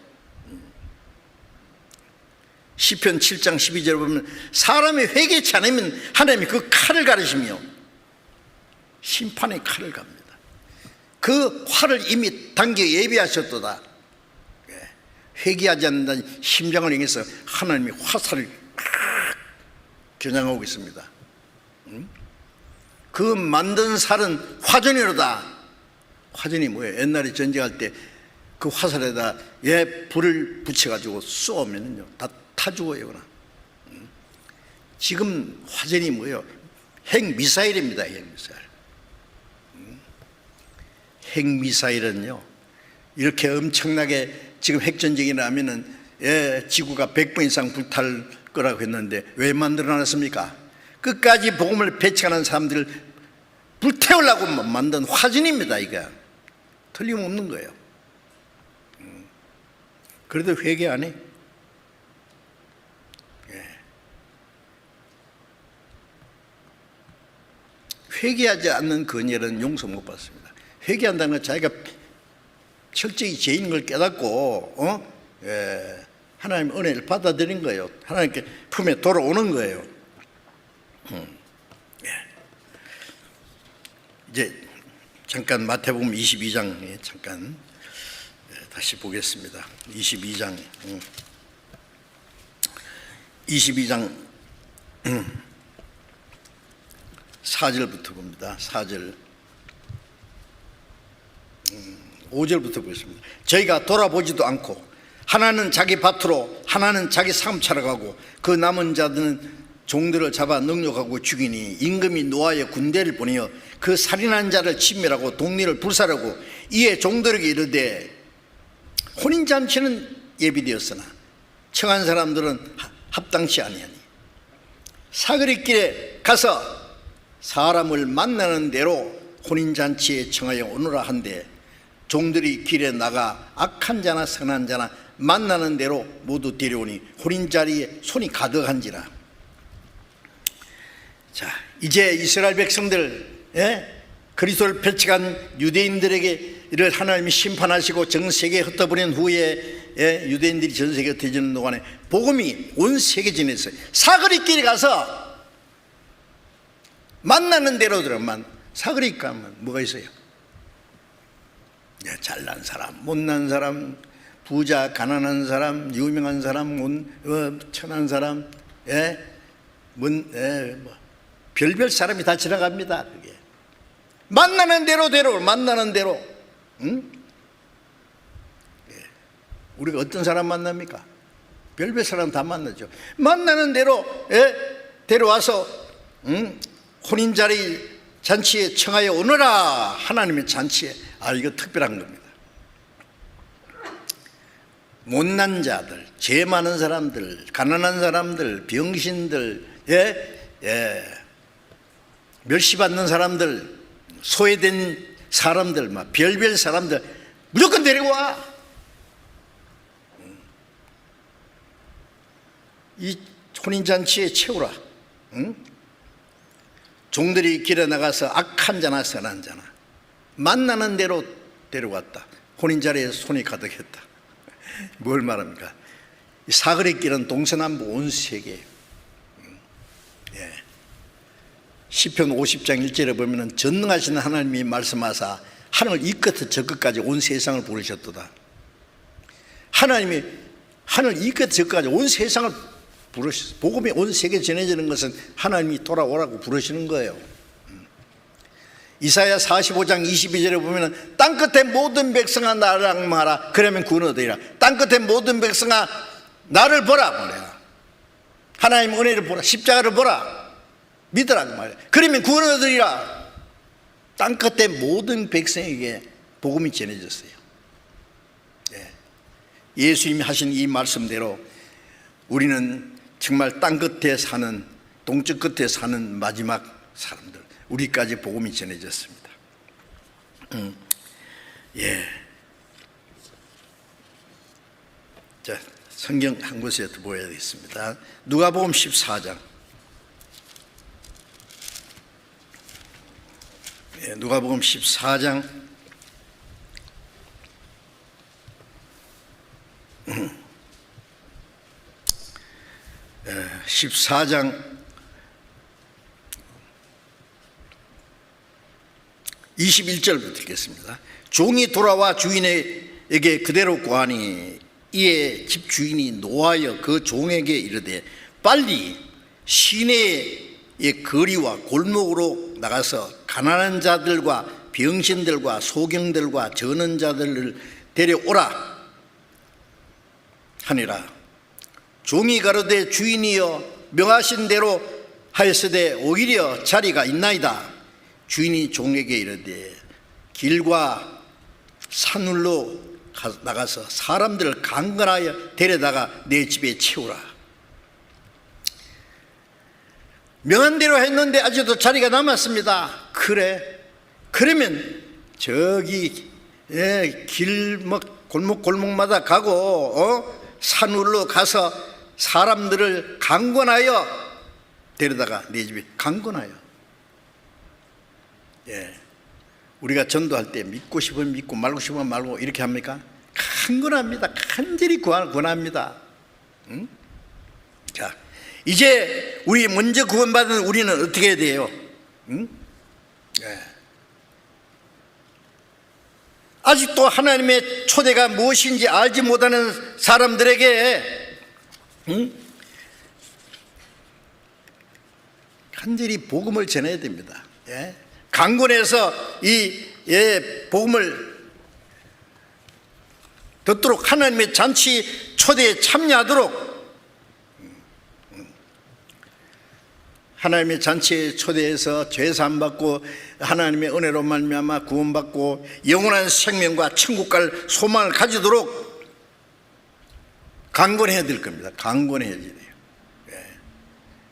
시편 7장 12절을 보면 사람이 회개치 않으면 하나님이 그 칼을 가르시며 심판의 칼을 갑니다. 그 활을 이미 당겨 예비하셨도다. 회개하지 않는다는 심장을 향해서 하나님이 화살을 겨냥하고 있습니다. 그 만든 살은 화전이로다. 화전이 뭐예요? 옛날에 전쟁할 때 그 화살에다 불을 붙여가지고 쏘면요 다 타 죽어요. 지금 화전이 뭐예요? 핵미사일입니다. 핵미사일. 핵미사일은요 이렇게 엄청나게 지금 핵전쟁이 나면은 지구가 100번 이상 불탈 거라고 했는데 왜 만들어놨습니까? 끝까지 복음을 배척하는 사람들을 불태우려고 만든 화전입니다. 이게 틀림없는 거예요. 그래도 회개 안 해? 회개하지 않는 그녀는 용서 못 받습니다. 회개한다는 건 자기가 철저히 죄인 걸 깨닫고 하나님의 은혜를 받아들인 거예요. 하나님께 품에 돌아오는 거예요. 이제 잠깐 마태복음 22장에 잠깐 다시 보겠습니다. 22장 4절부터 봅니다. 4절 5절부터 보겠습니다. 저희가 돌아보지도 않고 하나는 자기 밭으로 하나는 자기 사업차로 가고 그 남은 자들은 종들을 잡아 능욕하고 죽이니 임금이 노아의 군대를 보내어 그 살인한 자를 진멸하고 동리를 불사르고 이에 종들에게 이르되 혼인잔치는 예비되었으나 청한 사람들은 합당치 아니하니 사거리길에 가서 사람을 만나는 대로 혼인잔치에 청하여 오너라 한데 종들이 길에 나가 악한 자나 선한 자나 만나는 대로 모두 데려오니 혼인자리에 손이 가득한지라. 자, 이제 이스라엘 백성들 그리스도를 배척한 유대인들에게 이를 하나님이 심판하시고 전 세계에 흩어버린 후에 유대인들이 전 세계에 흩어지는 동안에 복음이 온 세계에 전했어요. 사거리길에 가서 만나는 대로 들어만 사거리 가면 뭐가 있어요? 잘난 사람, 못난 사람, 부자, 가난한 사람, 유명한 사람, 천한 사람, 별별 사람이 다 지나갑니다. 그게 만나는 대로 만나는 대로. 우리가 어떤 사람 만납니까? 별별 사람 다 만나죠. 만나는 대로 데려와서 혼인자리 잔치에 청하여 오너라. 하나님의 잔치에. 이거 특별한 겁니다. 못난 자들, 죄 많은 사람들, 가난한 사람들, 병신들, 멸시받는 사람들, 소외된 사람들, 별별 사람들 무조건 데려와. 이 혼인잔치에 채우라. 종들이 길에 나가서 악한 자나 선한 자나 만나는 대로 데려왔다. 혼인자리에 손이 가득했다. 뭘 말합니까? 이 사거리길은 동서남북 온 세계. 시편 50장 1절에 보면 전능하신 하나님이 말씀하사 하늘 이 끝에 저 끝까지 온 세상을 부르셨도다. 하나님이 하늘 이 끝 저까지 온 세상을 부르셨어요. 복음이 온 세계에 전해지는 것은 하나님이 돌아오라고 부르시는 거예요. 이사야 45장 22절에 보면 땅끝의 모든 백성아 나를 악망하라 그러면 구원 얻으리라. 땅끝의 모든 백성아 나를 보라 말이야. 하나님 은혜를 보라. 십자가를 보라. 믿으라고 말이야. 그러면 구원 얻으리라. 땅끝의 모든 백성에게 복음이 전해졌어요. 예수님이 하신 이 말씀대로 우리는 정말 땅끝에 사는, 동쪽 끝에 사는 마지막 사람들, 우리까지 복음이 전해졌습니다. 자, 성경 한 곳에 더 보여야 되겠습니다. 누가복음 14장. 누가복음 14장 21절부터 읽겠습니다. 종이 돌아와 주인에게 그대로 고하니 이에 집 주인이 노하여 그 종에게 이르되 빨리 시내의 거리와 골목으로 나가서 가난한 자들과 병신들과 소경들과 저는 자들을 데려오라 하니라. 종이 가로되 주인이여 명하신 대로 하였으되 오히려 자리가 있나이다. 주인이 종에게 이르되 길과 산울로 나가서 사람들을 강건하여 데려다가 내 집에 채우라. 명한 대로 했는데 아직도 자리가 남았습니다. 그래, 그러면 저기 길목 골목마다 가고 산울로 가서 사람들을 강건하여 데려다가 내 집에 강건하여. 우리가 전도할 때 믿고 싶으면 믿고 말고 싶으면 말고 이렇게 합니까? 강건합니다. 간절히 권합니다. 응? 자, 이제 우리 먼저 구원받은 우리는 어떻게 해야 돼요? 응? 아직도 하나님의 초대가 무엇인지 알지 못하는 사람들에게 간절히 복음을 전해야 됩니다. 강권해서 이 복음을 듣도록 하나님의 잔치 초대에 참여하도록 하나님의 잔치에 초대해서 죄사함 받고 하나님의 은혜로 말미암아 구원받고 영원한 생명과 천국 갈 소망을 가지도록 강권해야 될 겁니다. 강권해야 돼요.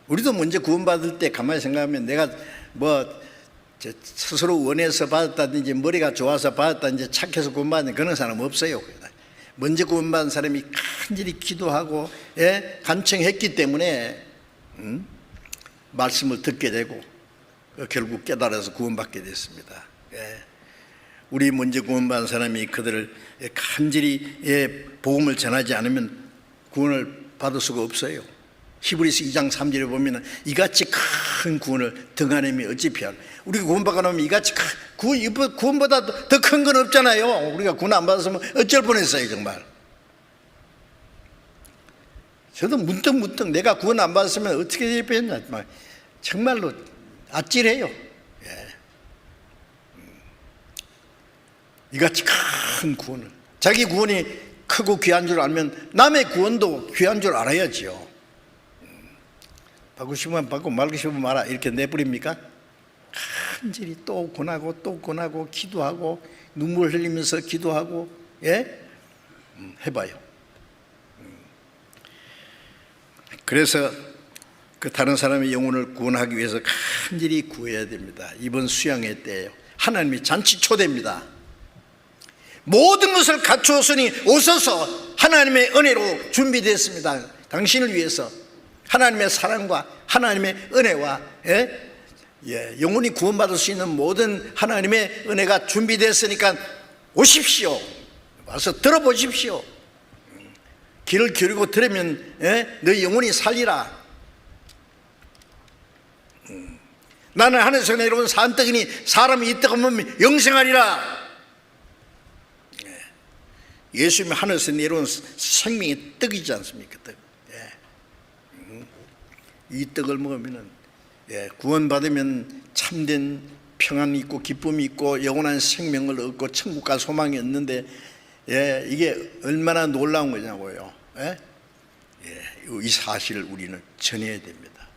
우리도 먼저 구원받을 때 가만히 생각하면 내가 스스로 원해서 받았다든지 머리가 좋아서 받았다든지 착해서 구원받는 그런 사람 없어요. 먼저 구원받은 사람이 간절히 기도하고 간청했기 때문에 말씀을 듣게 되고 결국 깨달아서 구원받게 됐습니다. 우리 먼저 구원받은 사람이 그들을 간절히 복음을 전하지 않으면 구원을 받을 수가 없어요. 히브리서 2장 3절에 보면 이같이 큰 구원을 등한힘이 어찌 피하노. 우리가 구원받고 나면 이같이 구원보다 더 큰 건 없잖아요. 우리가 구원 안 받았으면 어쩔 뻔했어요. 정말 저도 문득 내가 구원 안 받았으면 어떻게 될 뻔했나 정말로 아찔해요. 이같이 큰 구원을, 자기 구원이 크고 귀한 줄 알면 남의 구원도 귀한 줄 알아야지요. 받고 싶으면 받고 말고 싶으면 말아 이렇게 내버립니까? 간절히 또 권하고 기도하고 눈물 흘리면서 기도하고 해봐요. 그래서 그 다른 사람의 영혼을 구원하기 위해서 간절히 구해야 됩니다. 이번 수양회 때예요. 하나님이 잔치 초대입니다. 모든 것을 갖추었으니 오셔서 하나님의 은혜로 준비되었습니다. 당신을 위해서 하나님의 사랑과 하나님의 은혜와 영혼이 구원받을 수 있는 모든 하나님의 은혜가 준비됐으니까 오십시오. 와서 들어보십시오. 귀를 기울이고 들으면 너희 영혼이 살리라. 나는 하늘에서 내려온 산떡이니 사람이 이 떡을 먹으면 영생하리라. 예수님이 하늘에서 내려온 생명의 떡이지 않습니까? 떡. 이 떡을 먹으면 구원받으면 참된 평안이 있고 기쁨이 있고 영원한 생명을 얻고 천국 갈 소망이 있는데 이게 얼마나 놀라운 거냐고요. 이 사실을 우리는 전해야 됩니다.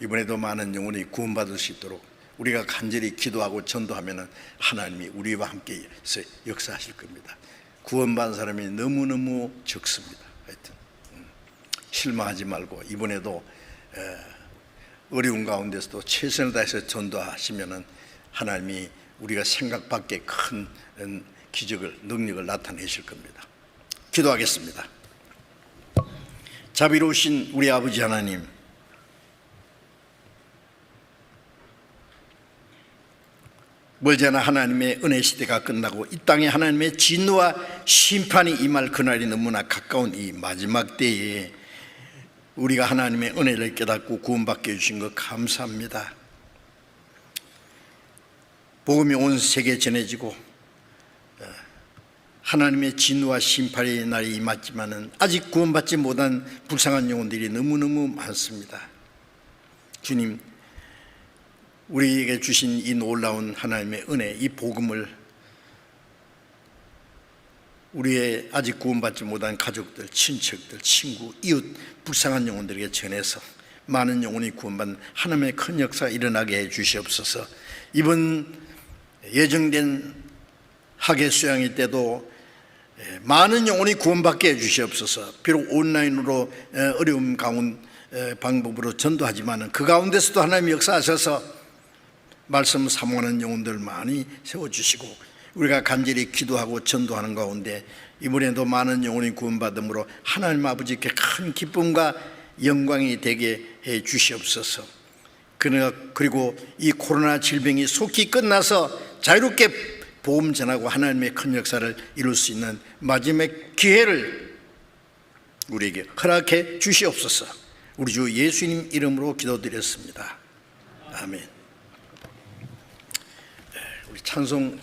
이번에도 많은 영혼이 구원받을 수 있도록 우리가 간절히 기도하고 전도하면 하나님이 우리와 함께 역사하실 겁니다. 구원받은 사람이 너무너무 적습니다. 하여튼 실망하지 말고 이번에도 어려운 가운데서도 최선을 다해서 전도하시면 하나님이 우리가 생각 밖의 큰 기적을, 능력을 나타내실 겁니다. 기도하겠습니다. 자비로우신 우리 아버지 하나님, 멀지 않아 하나님의 은혜 시대가 끝나고 이 땅에 하나님의 진노와 심판이 임할 그날이 너무나 가까운 이 마지막 때에 우리가 하나님의 은혜를 깨닫고 구원받게 해주신 것 감사합니다. 복음이 온 세계에 전해지고 하나님의 진노와 심판의 날이 임했지만은 아직 구원받지 못한 불쌍한 영혼들이 너무너무 많습니다. 주님, 우리에게 주신 이 놀라운 하나님의 은혜, 이 복음을 우리의 아직 구원받지 못한 가족들, 친척들, 친구, 이웃, 불쌍한 영혼들에게 전해서 많은 영혼이 구원받는 하나님의 큰 역사가 일어나게 해 주시옵소서. 이번 예정된 학예 수양회 때도 많은 영혼이 구원받게 해 주시옵소서. 비록 온라인으로 어려움 가운 방법으로 전도하지만 그 가운데서도 하나님이 역사하셔서 말씀을 사모하는 영혼들 많이 세워주시고 우리가 간절히 기도하고 전도하는 가운데 이번에도 많은 영혼이 구원받음으로 하나님 아버지께 큰 기쁨과 영광이 되게 해 주시옵소서. 그리고 이 코로나 질병이 속히 끝나서 자유롭게 복음 전하고 하나님의 큰 역사를 이룰 수 있는 마지막 기회를 우리에게 허락해 주시옵소서. 우리 주 예수님 이름으로 기도드렸습니다. 아멘. 우리 찬송